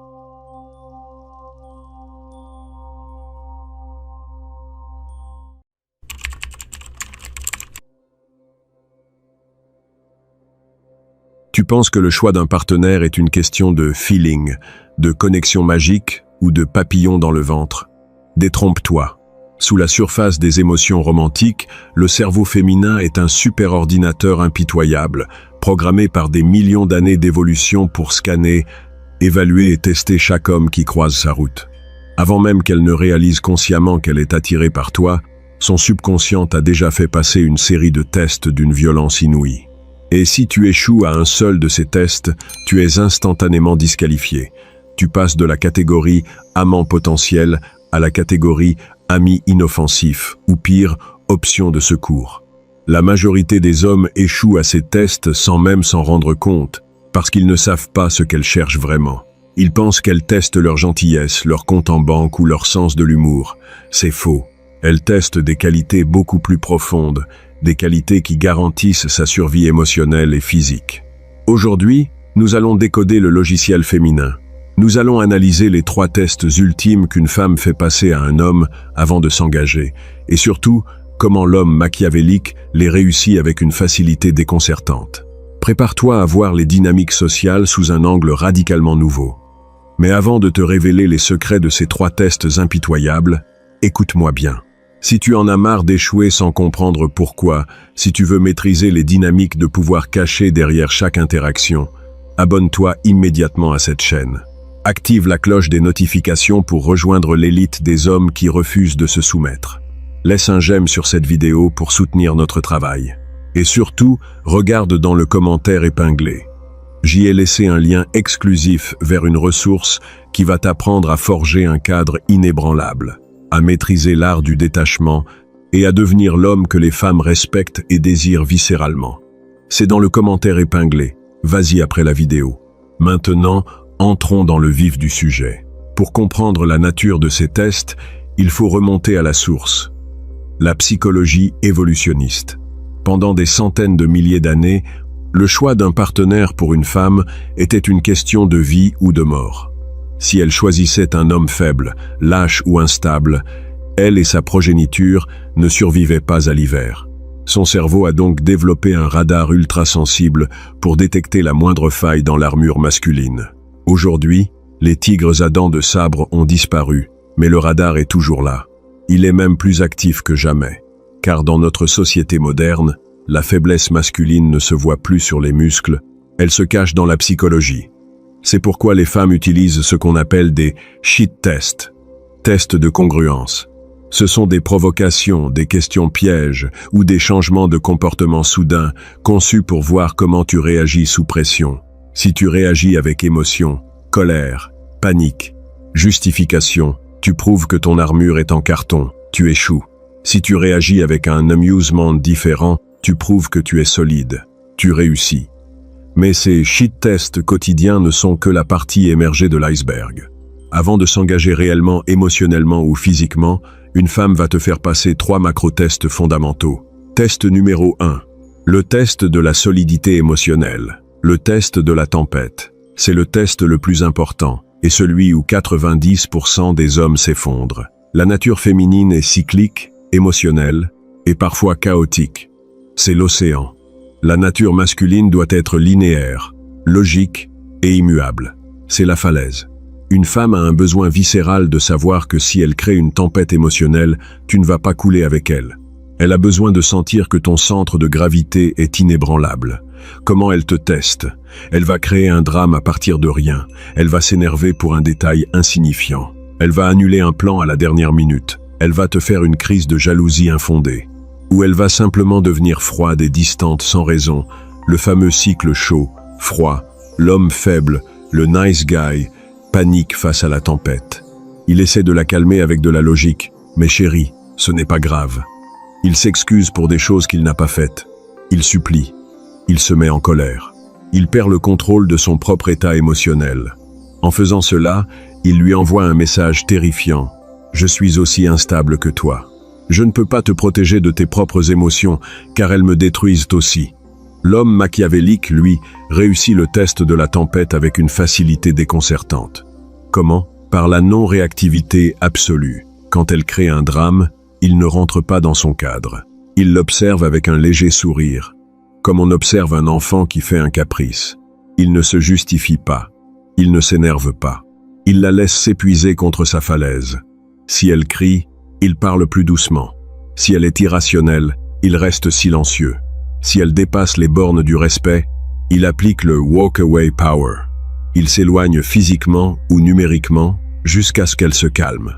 Tu penses que le choix d'un partenaire est une question de feeling, de connexion magique ou de papillon dans le ventre. Détrompe-toi. Sous la surface des émotions romantiques, le cerveau féminin est un superordinateur impitoyable, programmé par des millions d'années d'évolution pour scanner, évaluer et tester chaque homme qui croise sa route. Avant même qu'elle ne réalise consciemment qu'elle est attirée par toi, son subconscient t'a déjà fait passer une série de tests d'une violence inouïe. Et si tu échoues à un seul de ces tests, tu es instantanément disqualifié. Tu passes de la catégorie amant potentiel à la catégorie ami inoffensif, ou pire, option de secours. La majorité des hommes échouent à ces tests sans même s'en rendre compte, parce qu'ils ne savent pas ce qu'elles cherchent vraiment. Ils pensent qu'elles testent leur gentillesse, leur compte en banque ou leur sens de l'humour. C'est faux. Elles testent des qualités beaucoup plus profondes, des qualités qui garantissent sa survie émotionnelle et physique. Aujourd'hui, nous allons décoder le logiciel féminin. Nous allons analyser les 3 tests ultimes qu'une femme fait passer à un homme avant de s'engager, et surtout, comment l'homme machiavélique les réussit avec une facilité déconcertante. Prépare-toi à voir les dynamiques sociales sous un angle radicalement nouveau. Mais avant de te révéler les secrets de ces 3 tests impitoyables, écoute-moi bien. Si tu en as marre d'échouer sans comprendre pourquoi, si tu veux maîtriser les dynamiques de pouvoir cachées derrière chaque interaction, abonne-toi immédiatement à cette chaîne. Active la cloche des notifications pour rejoindre l'élite des hommes qui refusent de se soumettre. Laisse un j'aime sur cette vidéo pour soutenir notre travail. Et surtout, regarde dans le commentaire épinglé. J'y ai laissé un lien exclusif vers une ressource qui va t'apprendre à forger un cadre inébranlable, à maîtriser l'art du détachement et à devenir l'homme que les femmes respectent et désirent viscéralement. C'est dans le commentaire épinglé. Vas-y après la vidéo. Maintenant, entrons dans le vif du sujet. Pour comprendre la nature de ces tests, il faut remonter à la source. La psychologie évolutionniste. Pendant des centaines de milliers d'années, le choix d'un partenaire pour une femme était une question de vie ou de mort. Si elle choisissait un homme faible, lâche ou instable, elle et sa progéniture ne survivaient pas à l'hiver. Son cerveau a donc développé un radar ultra-sensible pour détecter la moindre faille dans l'armure masculine. Aujourd'hui, les tigres à dents de sabre ont disparu, mais le radar est toujours là. Il est même plus actif que jamais. Car dans notre société moderne, la faiblesse masculine ne se voit plus sur les muscles, elle se cache dans la psychologie. C'est pourquoi les femmes utilisent ce qu'on appelle des shit tests, tests de congruence. Ce sont des provocations, des questions pièges ou des changements de comportement soudains conçus pour voir comment tu réagis sous pression. Si tu réagis avec émotion, colère, panique, justification, tu prouves que ton armure est en carton, tu échoues. Si tu réagis avec un amusement différent, tu prouves que tu es solide, tu réussis. Mais ces shit tests quotidiens ne sont que la partie émergée de l'iceberg. Avant de s'engager réellement, émotionnellement ou physiquement, une femme va te faire passer 3 macro-tests fondamentaux. Test numéro 1. Le test de la solidité émotionnelle. Le test de la tempête. C'est le test le plus important, et celui où 90% des hommes s'effondrent. La nature féminine est cyclique, émotionnelle, et parfois chaotique. C'est l'océan. La nature masculine doit être linéaire, logique et immuable. C'est la falaise. Une femme a un besoin viscéral de savoir que si elle crée une tempête émotionnelle, tu ne vas pas couler avec elle. Elle a besoin de sentir que ton centre de gravité est inébranlable. Comment elle te teste? Elle va créer un drame à partir de rien. Elle va s'énerver pour un détail insignifiant. Elle va annuler un plan à la dernière minute. Elle va te faire une crise de jalousie infondée. Ou elle va simplement devenir froide et distante sans raison. Le fameux cycle chaud, froid, l'homme faible, le nice guy, panique face à la tempête. Il essaie de la calmer avec de la logique. Mais chérie, ce n'est pas grave. Il s'excuse pour des choses qu'il n'a pas faites. Il supplie. Il se met en colère. Il perd le contrôle de son propre état émotionnel. En faisant cela, il lui envoie un message terrifiant. Je suis aussi instable que toi. Je ne peux pas te protéger de tes propres émotions, car elles me détruisent aussi. L'homme machiavélique, lui, réussit le test de la tempête avec une facilité déconcertante. Comment? Par la non-réactivité absolue. Quand elle crée un drame, il ne rentre pas dans son cadre. Il l'observe avec un léger sourire, comme on observe un enfant qui fait un caprice. Il ne se justifie pas. Il ne s'énerve pas. Il la laisse s'épuiser contre sa falaise. Si elle crie, il parle plus doucement. Si elle est irrationnelle, il reste silencieux. Si elle dépasse les bornes du respect, il applique le walk-away power. Il s'éloigne physiquement ou numériquement jusqu'à ce qu'elle se calme.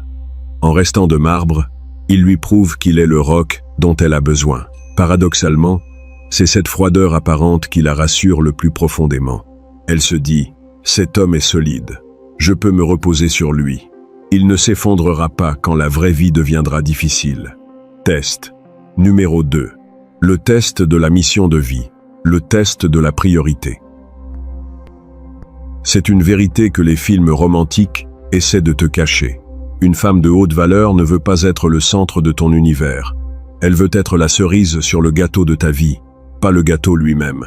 En restant de marbre, il lui prouve qu'il est le roc dont elle a besoin. Paradoxalement, c'est cette froideur apparente qui la rassure le plus profondément. Elle se dit, cet homme est solide. Je peux me reposer sur lui. Il ne s'effondrera pas quand la vraie vie deviendra difficile. Test numéro 2. Le test de la mission de vie. Le test de la priorité. C'est une vérité que les films romantiques essaient de te cacher. Une femme de haute valeur ne veut pas être le centre de ton univers. Elle veut être la cerise sur le gâteau de ta vie, pas le gâteau lui-même.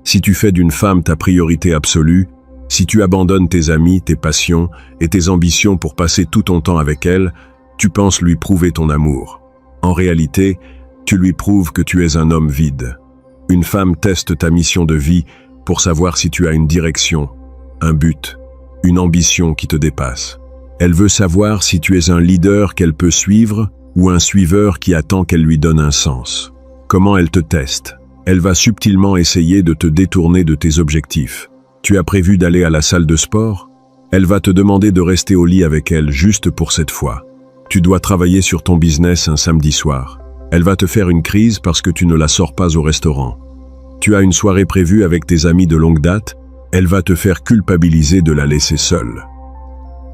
Si tu fais d'une femme ta priorité absolue, si tu abandonnes tes amis, tes passions et tes ambitions pour passer tout ton temps avec elle, tu penses lui prouver ton amour. En réalité, tu lui prouves que tu es un homme vide. Une femme teste ta mission de vie pour savoir si tu as une direction, un but, une ambition qui te dépasse. Elle veut savoir si tu es un leader qu'elle peut suivre ou un suiveur qui attend qu'elle lui donne un sens. Comment elle te teste? Elle va subtilement essayer de te détourner de tes objectifs. Tu as prévu d'aller à la salle de sport? Elle va te demander de rester au lit avec elle juste pour cette fois. Tu dois travailler sur ton business un samedi soir. Elle va te faire une crise parce que tu ne la sors pas au restaurant. Tu as une soirée prévue avec tes amis de longue date, elle va te faire culpabiliser de la laisser seule.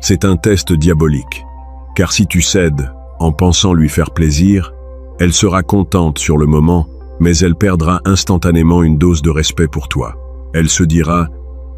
C'est un test diabolique, car si tu cèdes en pensant lui faire plaisir, elle sera contente sur le moment, mais elle perdra instantanément une dose de respect pour toi. Elle se dira,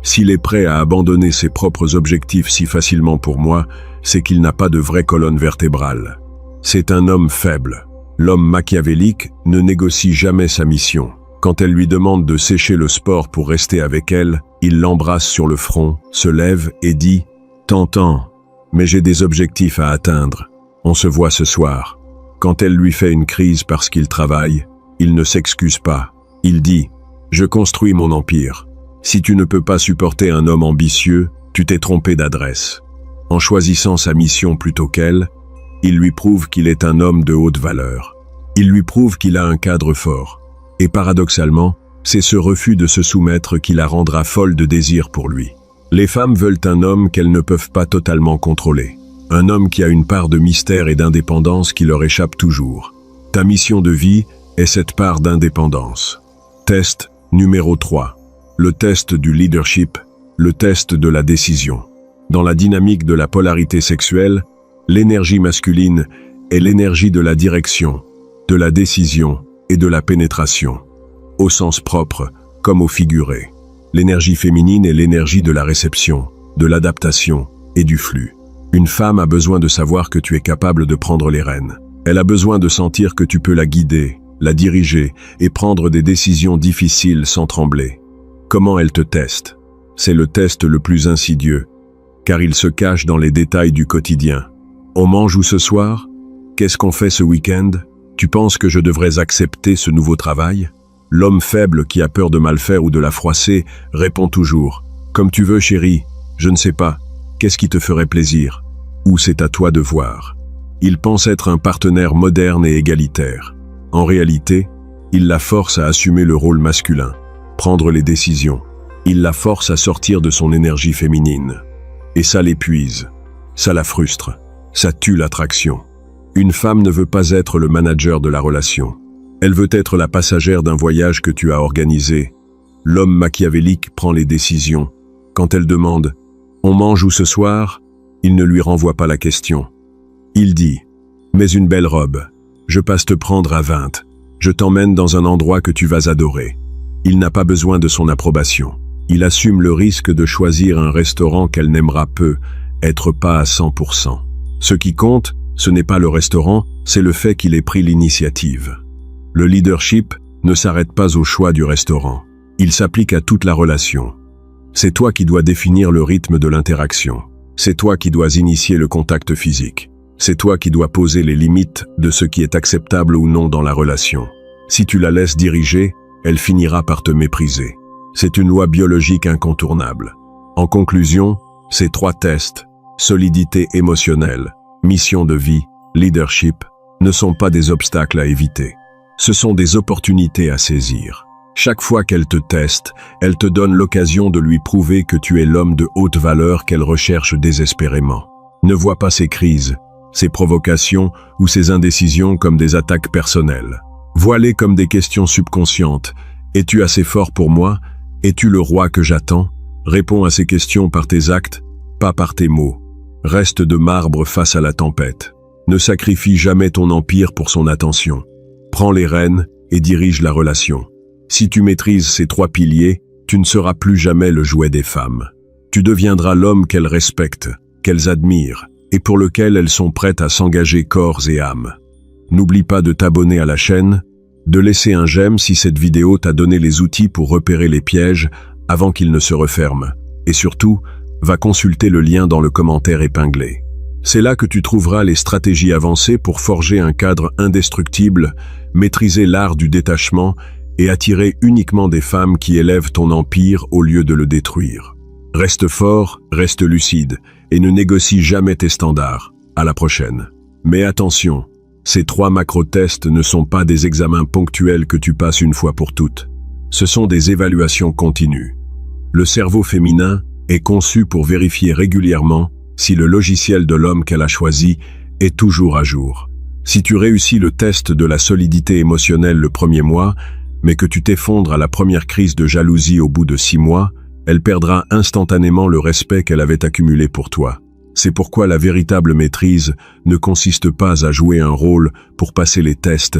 s'il est prêt à abandonner ses propres objectifs si facilement pour moi, c'est qu'il n'a pas de vraie colonne vertébrale. C'est un homme faible. L'homme machiavélique ne négocie jamais sa mission. Quand elle lui demande de sécher le sport pour rester avec elle, il l'embrasse sur le front, se lève et dit « T'entends, mais j'ai des objectifs à atteindre. On se voit ce soir. » Quand elle lui fait une crise parce qu'il travaille, il ne s'excuse pas. Il dit « Je construis mon empire. Si tu ne peux pas supporter un homme ambitieux, tu t'es trompé d'adresse. » En choisissant sa mission plutôt qu'elle, il lui prouve qu'il est un homme de haute valeur. Il lui prouve qu'il a un cadre fort. Et paradoxalement, c'est ce refus de se soumettre qui la rendra folle de désir pour lui. Les femmes veulent un homme qu'elles ne peuvent pas totalement contrôler. Un homme qui a une part de mystère et d'indépendance qui leur échappe toujours. Ta mission de vie est cette part d'indépendance. Test numéro 3. Le test du leadership, le test de la décision. Dans la dynamique de la polarité sexuelle, l'énergie masculine est l'énergie de la direction, de la décision et de la pénétration, au sens propre comme au figuré. L'énergie féminine est l'énergie de la réception, de l'adaptation et du flux. Une femme a besoin de savoir que tu es capable de prendre les rênes. Elle a besoin de sentir que tu peux la guider, la diriger et prendre des décisions difficiles sans trembler. Comment elle te teste? C'est le test le plus insidieux, car il se cache dans les détails du quotidien. On mange où ce soir? Qu'est-ce qu'on fait ce week-end? Tu penses que je devrais accepter ce nouveau travail? L'homme faible qui a peur de mal faire ou de la froisser répond toujours « Comme tu veux chérie, je ne sais pas, qu'est-ce qui te ferait plaisir? Ou c'est à toi de voir ». Il pense être un partenaire moderne et égalitaire. En réalité, il la force à assumer le rôle masculin, prendre les décisions. Il la force à sortir de son énergie féminine. Et ça l'épuise, ça la frustre, ça tue l'attraction. Une femme ne veut pas être le manager de la relation. Elle veut être la passagère d'un voyage que tu as organisé. L'homme machiavélique prend les décisions. Quand elle demande « On mange où ce soir ?», il ne lui renvoie pas la question. Il dit « Mais une belle robe. Je passe te prendre à 20. Je t'emmène dans un endroit que tu vas adorer. » Il n'a pas besoin de son approbation. Il assume le risque de choisir un restaurant qu'elle n'aimera peu, être pas à 100%. Ce qui compte, ce n'est pas le restaurant, c'est le fait qu'il ait pris l'initiative. Le leadership ne s'arrête pas au choix du restaurant. Il s'applique à toute la relation. C'est toi qui dois définir le rythme de l'interaction. C'est toi qui dois initier le contact physique. C'est toi qui dois poser les limites de ce qui est acceptable ou non dans la relation. Si tu la laisses diriger, elle finira par te mépriser. C'est une loi biologique incontournable. En conclusion, ces 3 tests, solidité émotionnelle, mission de vie, leadership, ne sont pas des obstacles à éviter. Ce sont des opportunités à saisir. Chaque fois qu'elle te teste, elle te donne l'occasion de lui prouver que tu es l'homme de haute valeur qu'elle recherche désespérément. Ne vois pas ces crises, ces provocations ou ces indécisions comme des attaques personnelles. Vois-les comme des questions subconscientes. Es-tu assez fort pour moi? Es-tu le roi que j'attends? Réponds à ces questions par tes actes, pas par tes mots. Reste de marbre face à la tempête. Ne sacrifie jamais ton empire pour son attention. Prends les rênes et dirige la relation. Si tu maîtrises ces 3 piliers, tu ne seras plus jamais le jouet des femmes. Tu deviendras l'homme qu'elles respectent, qu'elles admirent, et pour lequel elles sont prêtes à s'engager corps et âme. N'oublie pas de t'abonner à la chaîne, de laisser un j'aime si cette vidéo t'a donné les outils pour repérer les pièges avant qu'ils ne se referment. Et surtout, va consulter le lien dans le commentaire épinglé. C'est là que tu trouveras les stratégies avancées pour forger un cadre indestructible, maîtriser l'art du détachement et attirer uniquement des femmes qui élèvent ton empire au lieu de le détruire. Reste fort, reste lucide et ne négocie jamais tes standards. À la prochaine. Mais attention, ces 3 macro-tests ne sont pas des examens ponctuels que tu passes une fois pour toutes. Ce sont des évaluations continues. Le cerveau féminin est conçu pour vérifier régulièrement si le logiciel de l'homme qu'elle a choisi est toujours à jour. Si tu réussis le test de la solidité émotionnelle le premier mois, mais que tu t'effondres à la première crise de jalousie au bout de 6 mois, elle perdra instantanément le respect qu'elle avait accumulé pour toi. C'est pourquoi la véritable maîtrise ne consiste pas à jouer un rôle pour passer les tests,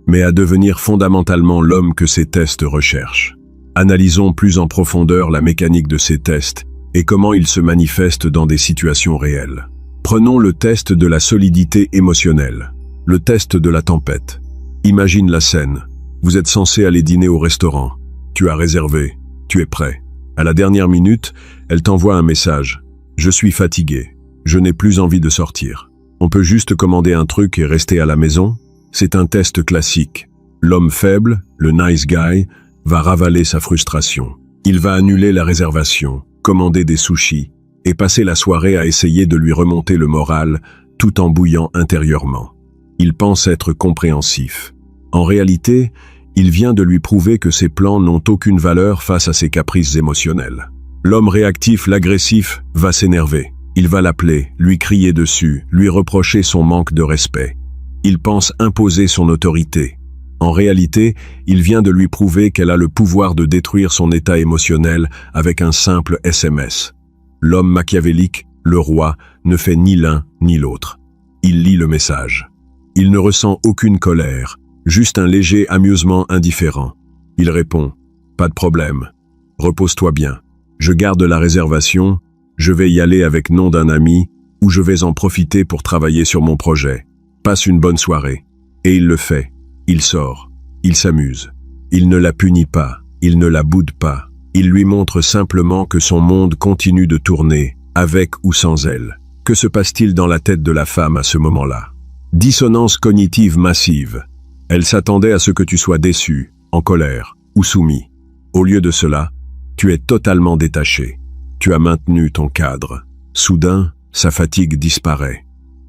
mais à devenir fondamentalement l'homme que ces tests recherchent. Analysons plus en profondeur la mécanique de ces tests et comment ils se manifestent dans des situations réelles. Prenons le test de la solidité émotionnelle, le test de la tempête. Imagine la scène. Vous êtes censé aller dîner au restaurant. Tu as réservé. Tu es prêt. À la dernière minute, elle t'envoie un message. « Je suis fatigué. Je n'ai plus envie de sortir. On peut juste commander un truc et rester à la maison ?» C'est un test classique. L'homme faible, le nice guy, va ravaler sa frustration. Il va annuler la réservation, commander des sushis et passer la soirée à essayer de lui remonter le moral tout en bouillant intérieurement. Il pense être compréhensif. En réalité, il vient de lui prouver que ses plans n'ont aucune valeur face à ses caprices émotionnels. L'homme réactif, l'agressif, va s'énerver. Il va l'appeler, lui crier dessus, lui reprocher son manque de respect. Il pense imposer son autorité. En réalité, il vient de lui prouver qu'elle a le pouvoir de détruire son état émotionnel avec un simple SMS. L'homme machiavélique, le roi, ne fait ni l'un ni l'autre. Il lit le message. Il ne ressent aucune colère, juste un léger amusement indifférent. Il répond « Pas de problème. repose-toi bien. Je garde la réservation, je vais y aller avec nom d'un ami, ou je vais en profiter pour travailler sur mon projet. Passe une bonne soirée. Et il le fait. Il sort. Il s'amuse. Il ne la punit pas. Il ne la boude pas. Il lui montre simplement que son monde continue de tourner, avec ou sans elle. Que se passe-t-il dans la tête de la femme à ce moment-là? Dissonance cognitive massive. Elle s'attendait à ce que tu sois déçu, en colère ou soumis. Au lieu de cela, tu es totalement détaché. Tu as maintenu ton cadre. Soudain, sa fatigue disparaît.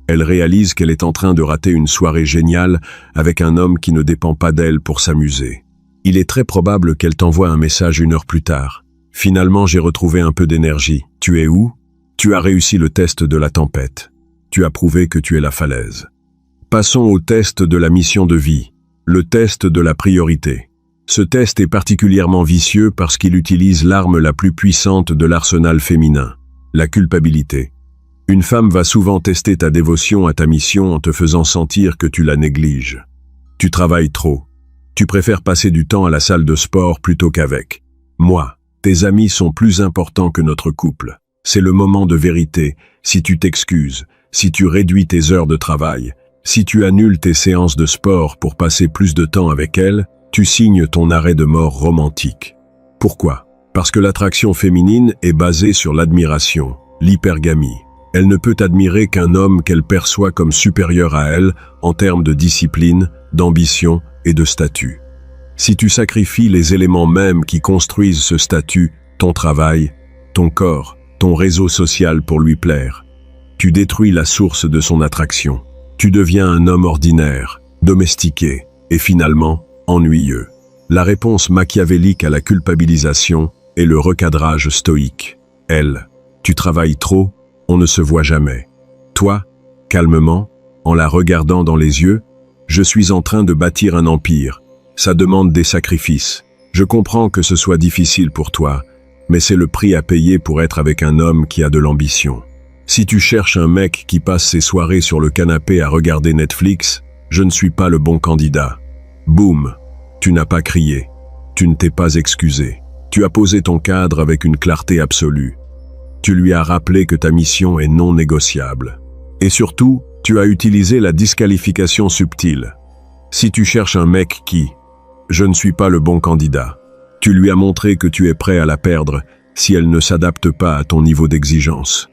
Elle réalise qu'elle est en train de rater une soirée géniale avec un homme qui ne dépend pas d'elle pour s'amuser. Il est très probable qu'elle t'envoie un message 1 heure plus tard. Finalement, j'ai retrouvé un peu d'énergie. Tu es où? Tu as réussi le test de la tempête. Tu as prouvé que tu es la falaise. Passons au test de la mission de vie, le test de la priorité. Ce test est particulièrement vicieux parce qu'il utilise l'arme la plus puissante de l'arsenal féminin, la culpabilité. Une femme va souvent tester ta dévotion à ta mission en te faisant sentir que tu la négliges. Tu travailles trop. Tu préfères passer du temps à la salle de sport plutôt qu'avec moi. Tes amis sont plus importants que notre couple. C'est le moment de vérité. Si tu t'excuses, si tu réduis tes heures de travail, si tu annules tes séances de sport pour passer plus de temps avec elle, tu signes ton arrêt de mort romantique. Pourquoi? Parce que l'attraction féminine est basée sur l'admiration, l'hypergamie. Elle ne peut admirer qu'un homme qu'elle perçoit comme supérieur à elle en termes de discipline, d'ambition et de statut. Si tu sacrifies les éléments mêmes qui construisent ce statut, ton travail, ton corps, ton réseau social pour lui plaire, tu détruis la source de son attraction. Tu deviens un homme ordinaire, domestiqué et finalement ennuyeux. La réponse machiavélique à la culpabilisation est le recadrage stoïque. Elle, tu travailles trop, on ne se voit jamais. Toi, calmement, en la regardant dans les yeux, je suis en train de bâtir un empire. Ça demande des sacrifices. Je comprends que ce soit difficile pour toi, mais c'est le prix à payer pour être avec un homme qui a de l'ambition. Si tu cherches un mec qui passe ses soirées sur le canapé à regarder Netflix, je ne suis pas le bon candidat. Boum, tu n'as pas crié. Tu ne t'es pas excusé. Tu as posé ton cadre avec une clarté absolue. Tu lui as rappelé que ta mission est non négociable. Et surtout, tu as utilisé la disqualification subtile. Si tu cherches un mec qui, je ne suis pas le bon candidat, tu lui as montré que tu es prêt à la perdre si elle ne s'adapte pas à ton niveau d'exigence.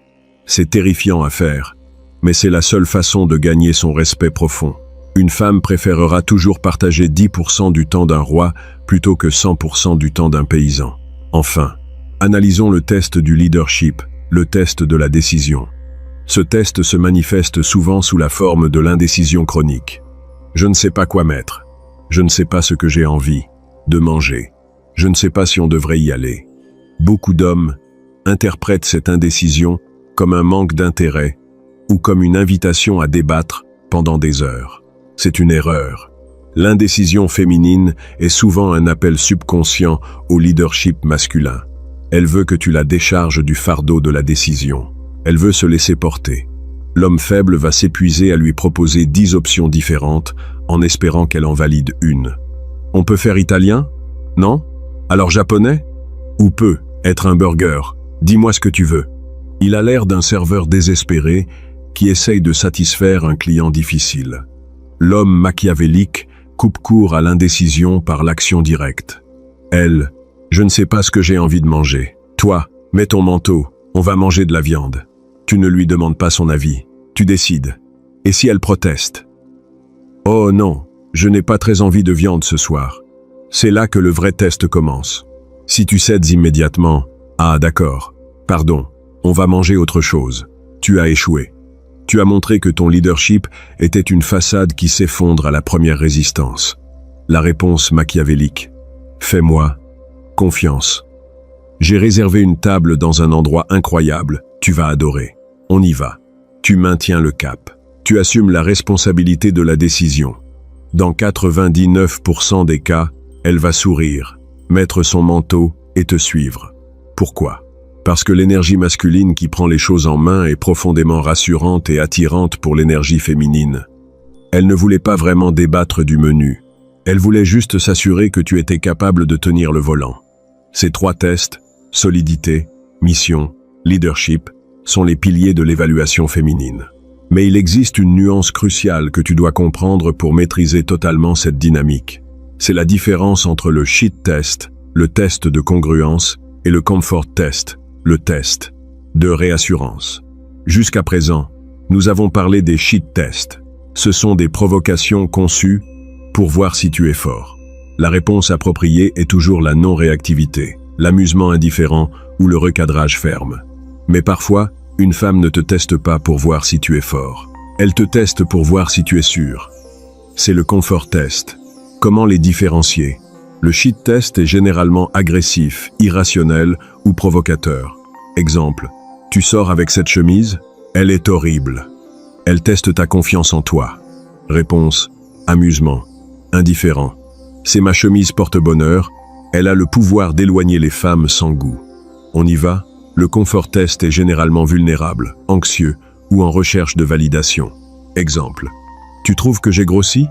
C'est terrifiant à faire, mais c'est la seule façon de gagner son respect profond. Une femme préférera toujours partager 10% du temps d'un roi plutôt que 100% du temps d'un paysan. Enfin, analysons le test du leadership, le test de la décision. Ce test se manifeste souvent sous la forme de l'indécision chronique. Je ne sais pas quoi mettre. Je ne sais pas ce que j'ai envie de manger. Je ne sais pas si on devrait y aller. Beaucoup d'hommes interprètent cette indécision comme un manque d'intérêt ou comme une invitation à débattre pendant des heures. C'est une erreur. L'indécision féminine est souvent un appel subconscient au leadership masculin. Elle veut que tu la décharges du fardeau de la décision. Elle veut se laisser porter. L'homme faible va s'épuiser à lui proposer 10 options différentes en espérant qu'elle en valide une. On peut faire italien? Non? Alors japonais? Ou peut être un burger? Dis-moi ce que tu veux. Il a l'air d'un serveur désespéré qui essaye de satisfaire un client difficile. L'homme machiavélique coupe court à l'indécision par l'action directe. Elle, je ne sais pas ce que j'ai envie de manger. Toi, mets ton manteau, on va manger de la viande. Tu ne lui demandes pas son avis, tu décides. Et si elle proteste? Oh non, je n'ai pas très envie de viande ce soir. C'est là que le vrai test commence. Si tu cèdes immédiatement, ah d'accord, pardon, on va manger autre chose. Tu as échoué. Tu as montré que ton leadership était une façade qui s'effondre à la première résistance. La réponse machiavélique. Fais-moi confiance. J'ai réservé une table dans un endroit incroyable, tu vas adorer. On y va. Tu maintiens le cap. Tu assumes la responsabilité de la décision. Dans 99% des cas, elle va sourire, mettre son manteau et te suivre. Pourquoi? Parce que l'énergie masculine qui prend les choses en main est profondément rassurante et attirante pour l'énergie féminine. Elle ne voulait pas vraiment débattre du menu. Elle voulait juste s'assurer que tu étais capable de tenir le volant. Ces 3 tests, solidité, mission, leadership, sont les piliers de l'évaluation féminine. Mais il existe une nuance cruciale que tu dois comprendre pour maîtriser totalement cette dynamique. C'est la différence entre le shit test, le test de congruence, et le comfort test, le test de réassurance. Jusqu'à présent, nous avons parlé des shit tests. Ce sont des provocations conçues pour voir si tu es fort. La réponse appropriée est toujours la non-réactivité, l'amusement indifférent ou le recadrage ferme. Mais parfois, une femme ne te teste pas pour voir si tu es fort. Elle te teste pour voir si tu es sûr. C'est le comfort test. Comment les différencier? Le shit test est généralement agressif, irrationnel ou provocateur. Exemple, tu sors avec cette chemise? Elle est horrible. Elle teste ta confiance en toi. Réponse, amusement, indifférent. C'est ma chemise porte-bonheur, elle a le pouvoir d'éloigner les femmes sans goût. On y va? Le comfort test est généralement vulnérable, anxieux ou en recherche de validation. Exemple, tu trouves que j'ai grossi?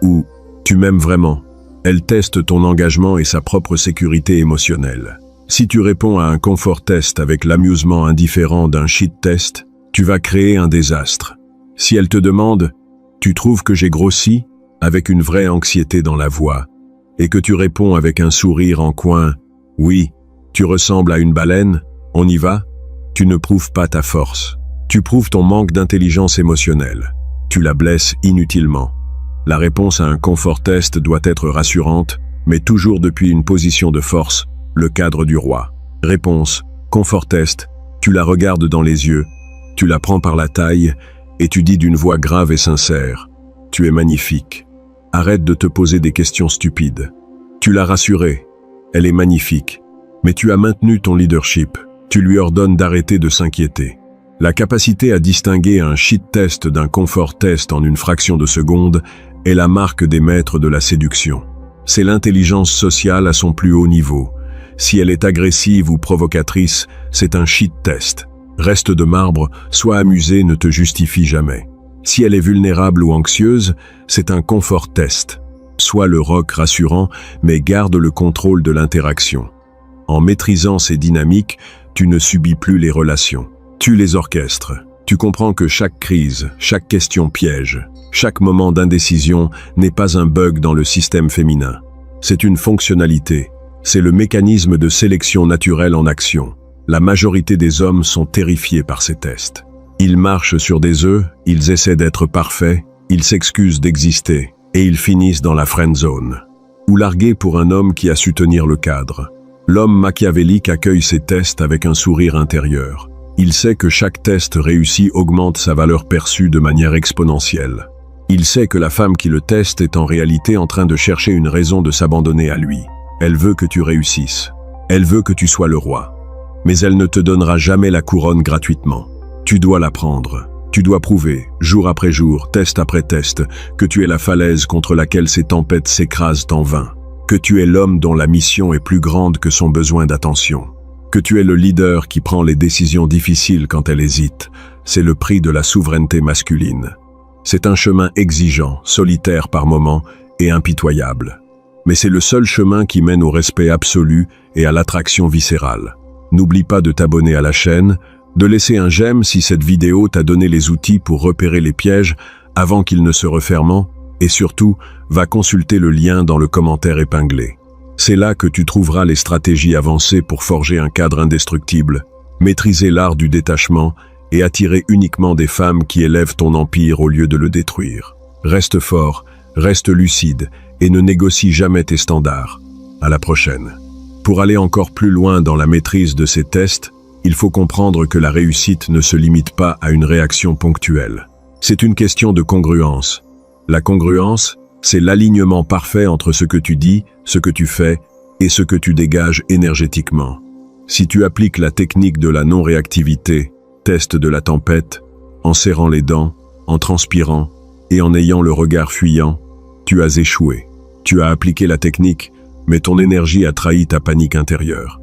Ou tu m'aimes vraiment? Elle teste ton engagement et sa propre sécurité émotionnelle. Si tu réponds à un comfort test avec l'amusement indifférent d'un shit test, tu vas créer un désastre. Si elle te demande « Tu trouves que j'ai grossi ?» avec une vraie anxiété dans la voix, et que tu réponds avec un sourire en coin « Oui, tu ressembles à une baleine, on y va ?» Tu ne prouves pas ta force. Tu prouves ton manque d'intelligence émotionnelle. Tu la blesses inutilement. La réponse à un comfort test doit être rassurante, mais toujours depuis une position de force, le cadre du roi. Réponse, comfort test, tu la regardes dans les yeux, tu la prends par la taille et tu dis d'une voix grave et sincère, tu es magnifique. Arrête de te poser des questions stupides. Tu l'as rassurée, elle est magnifique, mais tu as maintenu ton leadership, tu lui ordonnes d'arrêter de s'inquiéter. La capacité à distinguer un shit test d'un comfort test en une fraction de seconde est la marque des maîtres de la séduction. C'est l'intelligence sociale à son plus haut niveau. Si elle est agressive ou provocatrice, c'est un shit test. Reste de marbre, sois amusé ne te justifie jamais. Si elle est vulnérable ou anxieuse, c'est un comfort test. Sois le roc rassurant, mais garde le contrôle de l'interaction. En maîtrisant ces dynamiques, tu ne subis plus les relations. Tu les orchestres. Tu comprends que chaque crise, chaque question piège, chaque moment d'indécision n'est pas un bug dans le système féminin. C'est une fonctionnalité. C'est le mécanisme de sélection naturelle en action. La majorité des hommes sont terrifiés par ces tests. Ils marchent sur des œufs, ils essaient d'être parfaits, ils s'excusent d'exister, et ils finissent dans la friend zone. Ou largués pour un homme qui a su tenir le cadre. L'homme machiavélique accueille ces tests avec un sourire intérieur. Il sait que chaque test réussi augmente sa valeur perçue de manière exponentielle. Il sait que la femme qui le teste est en réalité en train de chercher une raison de s'abandonner à lui. Elle veut que tu réussisses. Elle veut que tu sois le roi. Mais elle ne te donnera jamais la couronne gratuitement. Tu dois la prendre. Tu dois prouver, jour après jour, test après test, que tu es la falaise contre laquelle ces tempêtes s'écrasent en vain. Que tu es l'homme dont la mission est plus grande que son besoin d'attention. Que tu es le leader qui prend les décisions difficiles quand elle hésite. C'est le prix de la souveraineté masculine. C'est un chemin exigeant, solitaire par moments et impitoyable. Mais c'est le seul chemin qui mène au respect absolu et à l'attraction viscérale. N'oublie pas de t'abonner à la chaîne, de laisser un j'aime si cette vidéo t'a donné les outils pour repérer les pièges avant qu'ils ne se referment, et surtout, va consulter le lien dans le commentaire épinglé. C'est là que tu trouveras les stratégies avancées pour forger un cadre indestructible, maîtriser l'art du détachement et attirer uniquement des femmes qui élèvent ton empire au lieu de le détruire. Reste fort, reste lucide et ne négocie jamais tes standards. À la prochaine. Pour aller encore plus loin dans la maîtrise de ces tests, il faut comprendre que la réussite ne se limite pas à une réaction ponctuelle. C'est une question de congruence. La congruence, c'est l'alignement parfait entre ce que tu dis, ce que tu fais et ce que tu dégages énergétiquement. Si tu appliques la technique de la non-réactivité, test de la tempête, en serrant les dents, en transpirant et en ayant le regard fuyant, tu as échoué. Tu as appliqué la technique, mais ton énergie a trahi ta panique intérieure.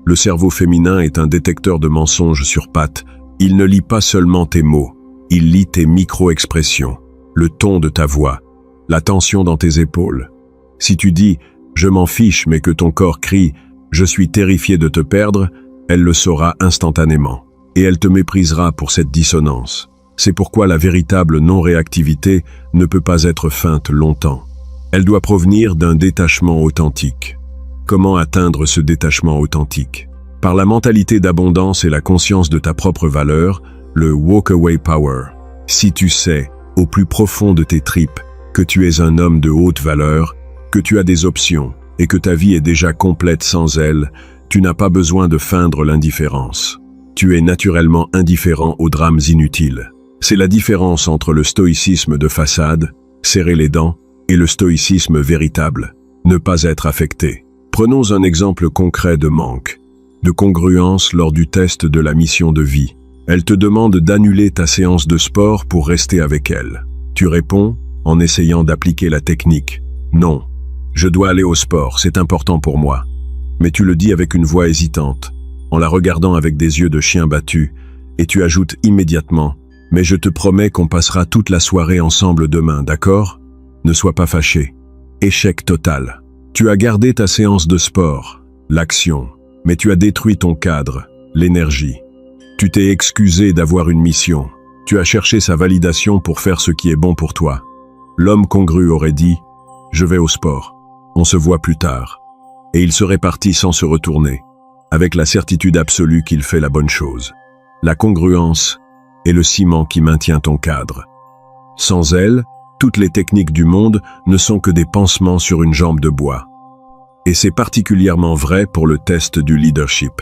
Le cerveau féminin est un détecteur de mensonges sur pattes. Il ne lit pas seulement tes mots, il lit tes micro-expressions, le ton de ta voix, la tension dans tes épaules. Si tu dis « je m'en fiche » mais que ton corps crie « Je suis terrifié de te perdre », elle le saura instantanément. Et elle te méprisera pour cette dissonance. C'est pourquoi la véritable non-réactivité ne peut pas être feinte longtemps. Elle doit provenir d'un détachement authentique. Comment atteindre ce détachement authentique? Par la mentalité d'abondance et la conscience de ta propre valeur, le walk-away power. Si tu sais, au plus profond de tes tripes, que tu es un homme de haute valeur, que tu as des options et que ta vie est déjà complète sans elles, tu n'as pas besoin de feindre l'indifférence. Tu es naturellement indifférent aux drames inutiles. C'est la différence entre le stoïcisme de façade, serrer les dents, et le stoïcisme véritable, ne pas être affecté. Prenons un exemple concret de manque, de congruence lors du test de la mission de vie. Elle te demande d'annuler ta séance de sport pour rester avec elle. Tu réponds en essayant d'appliquer la technique. Non, je dois aller au sport, c'est important pour moi. Mais tu le dis avec une voix hésitante, en la regardant avec des yeux de chien battu, et tu ajoutes immédiatement « Mais je te promets qu'on passera toute la soirée ensemble demain, d'accord ? Ne sois pas fâché. » Échec total. Tu as gardé ta séance de sport, l'action, mais tu as détruit ton cadre, l'énergie. Tu t'es excusé d'avoir une mission. Tu as cherché sa validation pour faire ce qui est bon pour toi. L'homme congru aurait dit « Je vais au sport, on se voit plus tard ». Et il serait parti sans se retourner, avec la certitude absolue qu'il fait la bonne chose. La congruence est le ciment qui maintient ton cadre. Sans elle, toutes les techniques du monde ne sont que des pansements sur une jambe de bois. Et c'est particulièrement vrai pour le test du leadership.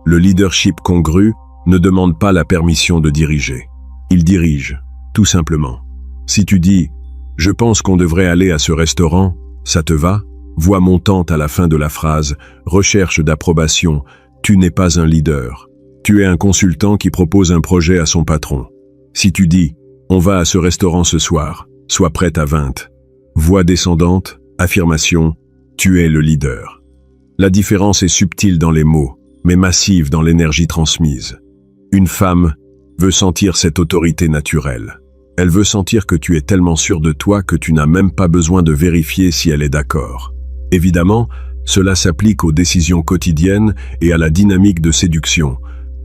Le leadership congru ne demande pas la permission de diriger. Il dirige, tout simplement. Si tu dis « Je pense qu'on devrait aller à ce restaurant, ça te va ?» Voix montante à la fin de la phrase, recherche d'approbation, tu n'es pas un leader. Tu es un consultant qui propose un projet à son patron. Si tu dis, on va à ce restaurant ce soir, sois prête à 20. Voix descendante, affirmation, tu es le leader. La différence est subtile dans les mots, mais massive dans l'énergie transmise. Une femme veut sentir cette autorité naturelle. Elle veut sentir que tu es tellement sûr de toi que tu n'as même pas besoin de vérifier si elle est d'accord. Évidemment, cela s'applique aux décisions quotidiennes et à la dynamique de séduction,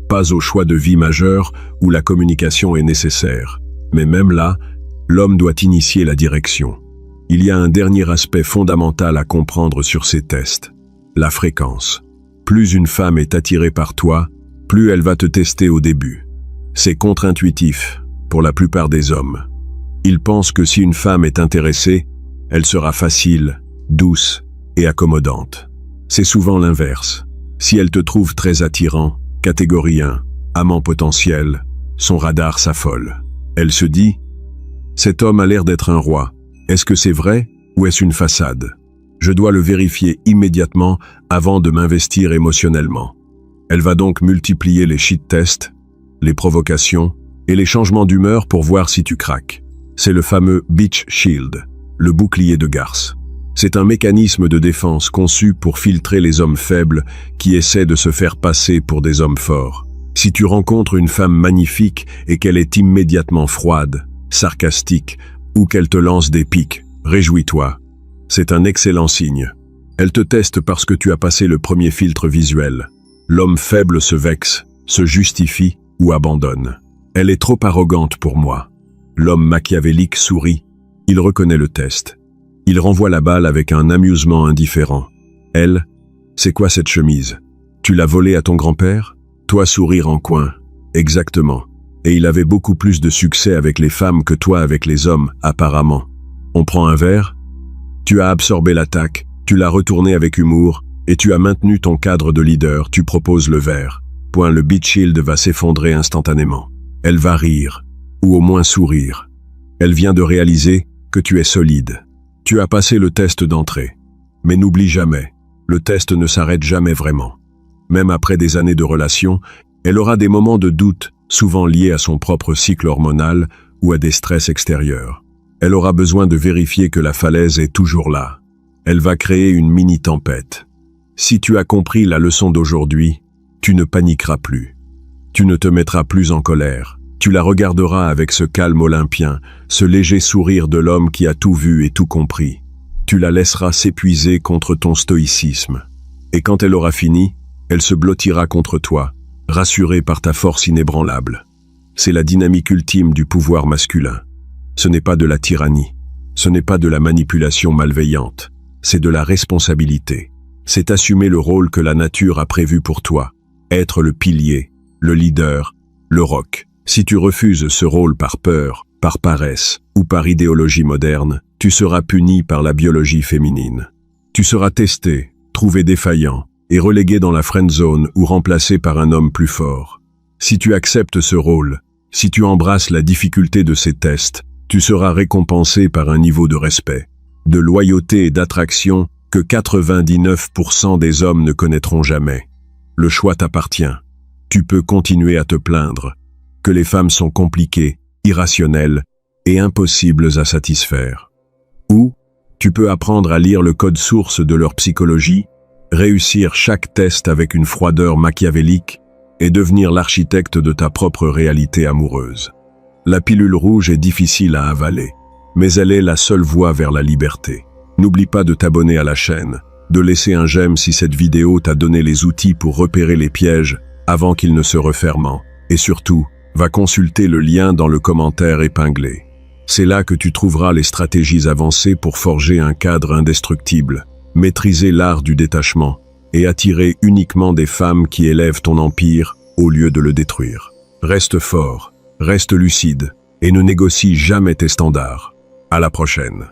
pas aux choix de vie majeurs où la communication est nécessaire. Mais même là, l'homme doit initier la direction. Il y a un dernier aspect fondamental à comprendre sur ces tests, la fréquence. Plus une femme est attirée par toi, plus elle va te tester au début. C'est contre-intuitif pour la plupart des hommes. Ils pensent que si une femme est intéressée, elle sera facile, douce et accommodante. C'est souvent l'inverse. Si elle te trouve très attirant, catégorie 1, amant potentiel, son radar s'affole. Elle se dit « Cet homme a l'air d'être un roi. Est-ce que c'est vrai ou est-ce une façade ? Je dois le vérifier immédiatement avant de m'investir émotionnellement. » Elle va donc multiplier les shit tests, les provocations et les changements d'humeur pour voir si tu craques. C'est le fameux Beach Shield, le bouclier de garce. C'est un mécanisme de défense conçu pour filtrer les hommes faibles qui essaient de se faire passer pour des hommes forts. Si tu rencontres une femme magnifique et qu'elle est immédiatement froide, sarcastique ou qu'elle te lance des piques, réjouis-toi. C'est un excellent signe. Elle te teste parce que tu as passé le premier filtre visuel. L'homme faible se vexe, se justifie ou abandonne. Elle est trop arrogante pour moi. L'homme machiavélique sourit. Il reconnaît le test. Il renvoie la balle avec un amusement indifférent. Elle, c'est quoi cette chemise? Tu l'as volée à ton grand-père? Toi sourire en coin. Exactement. Et il avait beaucoup plus de succès avec les femmes que toi avec les hommes, apparemment. On prend un verre? Tu as absorbé l'attaque, tu l'as retourné avec humour, et tu as maintenu ton cadre de leader, tu proposes le verre. Point, le beach shield va s'effondrer instantanément. Elle va rire, ou au moins sourire. Elle vient de réaliser que tu es solide. Tu as passé le test d'entrée. Mais n'oublie jamais, le test ne s'arrête jamais vraiment. Même après des années de relation, elle aura des moments de doute, souvent liés à son propre cycle hormonal ou à des stress extérieurs. Elle aura besoin de vérifier que la falaise est toujours là. Elle va créer une mini-tempête. Si tu as compris la leçon d'aujourd'hui, tu ne paniqueras plus. Tu ne te mettras plus en colère. Tu la regarderas avec ce calme olympien, ce léger sourire de l'homme qui a tout vu et tout compris. Tu la laisseras s'épuiser contre ton stoïcisme. Et quand elle aura fini, elle se blottira contre toi, rassurée par ta force inébranlable. C'est la dynamique ultime du pouvoir masculin. Ce n'est pas de la tyrannie, ce n'est pas de la manipulation malveillante, c'est de la responsabilité. C'est assumer le rôle que la nature a prévu pour toi, être le pilier, le leader, le roc. Si tu refuses ce rôle par peur, par paresse ou par idéologie moderne, tu seras puni par la biologie féminine. Tu seras testé, trouvé défaillant et relégué dans la friend zone ou remplacé par un homme plus fort. Si tu acceptes ce rôle, si tu embrasses la difficulté de ces tests, tu seras récompensé par un niveau de respect, de loyauté et d'attraction que 99% des hommes ne connaîtront jamais. Le choix t'appartient. Tu peux continuer à te plaindre que les femmes sont compliquées, irrationnelles et impossibles à satisfaire. Ou tu peux apprendre à lire le code source de leur psychologie, réussir chaque test avec une froideur machiavélique et devenir l'architecte de ta propre réalité amoureuse. La pilule rouge est difficile à avaler, mais elle est la seule voie vers la liberté. N'oublie pas de t'abonner à la chaîne, de laisser un j'aime si cette vidéo t'a donné les outils pour repérer les pièges avant qu'ils ne se referment. Et surtout, va consulter le lien dans le commentaire épinglé. C'est là que tu trouveras les stratégies avancées pour forger un cadre indestructible, maîtriser l'art du détachement et attirer uniquement des femmes qui élèvent ton empire au lieu de le détruire. Reste fort, reste lucide et ne négocie jamais tes standards. À la prochaine.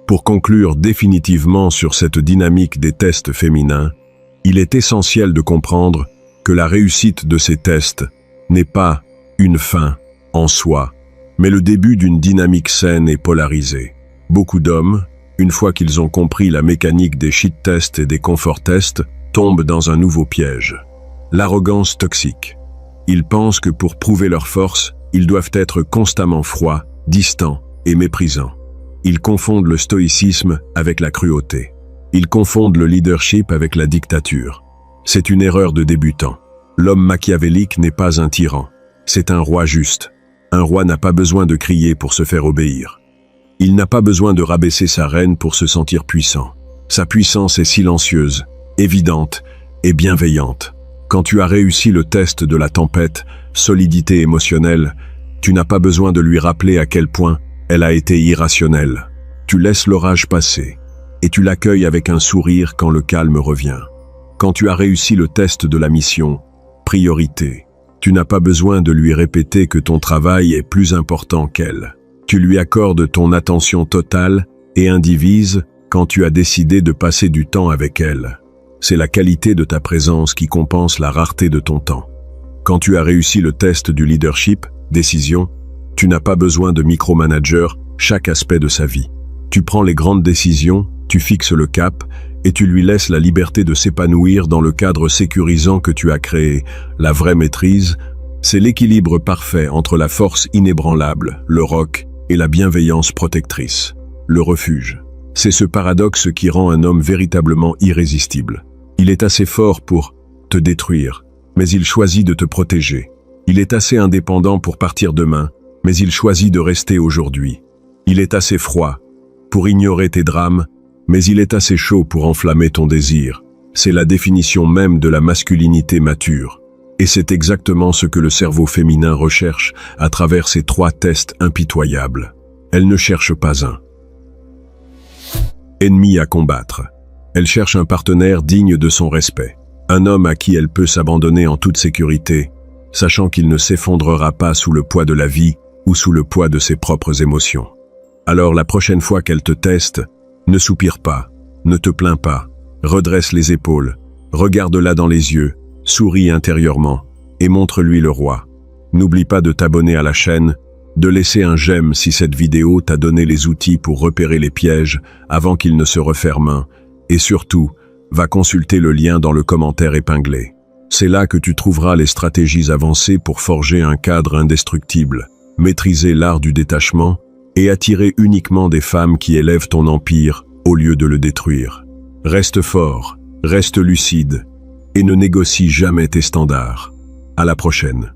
Pour conclure définitivement sur cette dynamique des tests féminins, il est essentiel de comprendre que la réussite de ces tests n'est pas une fin en soi, mais le début d'une dynamique saine et polarisée. Beaucoup d'hommes, une fois qu'ils ont compris la mécanique des shit tests et des confort tests, tombent dans un nouveau piège. L'arrogance toxique. Ils pensent que pour prouver leur force, ils doivent être constamment froids, distants et méprisants. Ils confondent le stoïcisme avec la cruauté. Ils confondent le leadership avec la dictature. C'est une erreur de débutant. L'homme machiavélique n'est pas un tyran. C'est un roi juste. Un roi n'a pas besoin de crier pour se faire obéir. Il n'a pas besoin de rabaisser sa reine pour se sentir puissant. Sa puissance est silencieuse, évidente et bienveillante. Quand tu as réussi le test de la tempête, solidité émotionnelle, tu n'as pas besoin de lui rappeler à quel point elle a été irrationnelle. Tu laisses l'orage passer et tu l'accueilles avec un sourire quand le calme revient. Quand tu as réussi le test de la mission, priorité, tu n'as pas besoin de lui répéter que ton travail est plus important qu'elle. Tu lui accordes ton attention totale et indivise quand tu as décidé de passer du temps avec elle. C'est la qualité de ta présence qui compense la rareté de ton temps. Quand tu as réussi le test du leadership, décision, tu n'as pas besoin de micromanager chaque aspect de sa vie. Tu prends les grandes décisions, tu fixes le cap et tu lui laisses la liberté de s'épanouir dans le cadre sécurisant que tu as créé. La vraie maîtrise, c'est l'équilibre parfait entre la force inébranlable, le roc, et la bienveillance protectrice, le refuge. C'est ce paradoxe qui rend un homme véritablement irrésistible. Il est assez fort pour te détruire, mais il choisit de te protéger. Il est assez indépendant pour partir demain, mais il choisit de rester aujourd'hui. Il est assez froid pour ignorer tes drames, mais il est assez chaud pour enflammer ton désir. C'est la définition même de la masculinité mature. Et c'est exactement ce que le cerveau féminin recherche à travers ces 3 tests impitoyables. Elle ne cherche pas un ennemi à combattre. Elle cherche un partenaire digne de son respect. Un homme à qui elle peut s'abandonner en toute sécurité, sachant qu'il ne s'effondrera pas sous le poids de la vie ou sous le poids de ses propres émotions. Alors la prochaine fois qu'elle te teste, ne soupire pas, ne te plains pas, redresse les épaules, regarde-la dans les yeux, souris intérieurement et montre-lui le roi. N'oublie pas de t'abonner à la chaîne, de laisser un j'aime si cette vidéo t'a donné les outils pour repérer les pièges avant qu'ils ne se referment, et surtout, va consulter le lien dans le commentaire épinglé. C'est là que tu trouveras les stratégies avancées pour forger un cadre indestructible, maîtriser l'art du détachement et attirer uniquement des femmes qui élèvent ton empire au lieu de le détruire. Reste fort, reste lucide et ne négocie jamais tes standards. À la prochaine.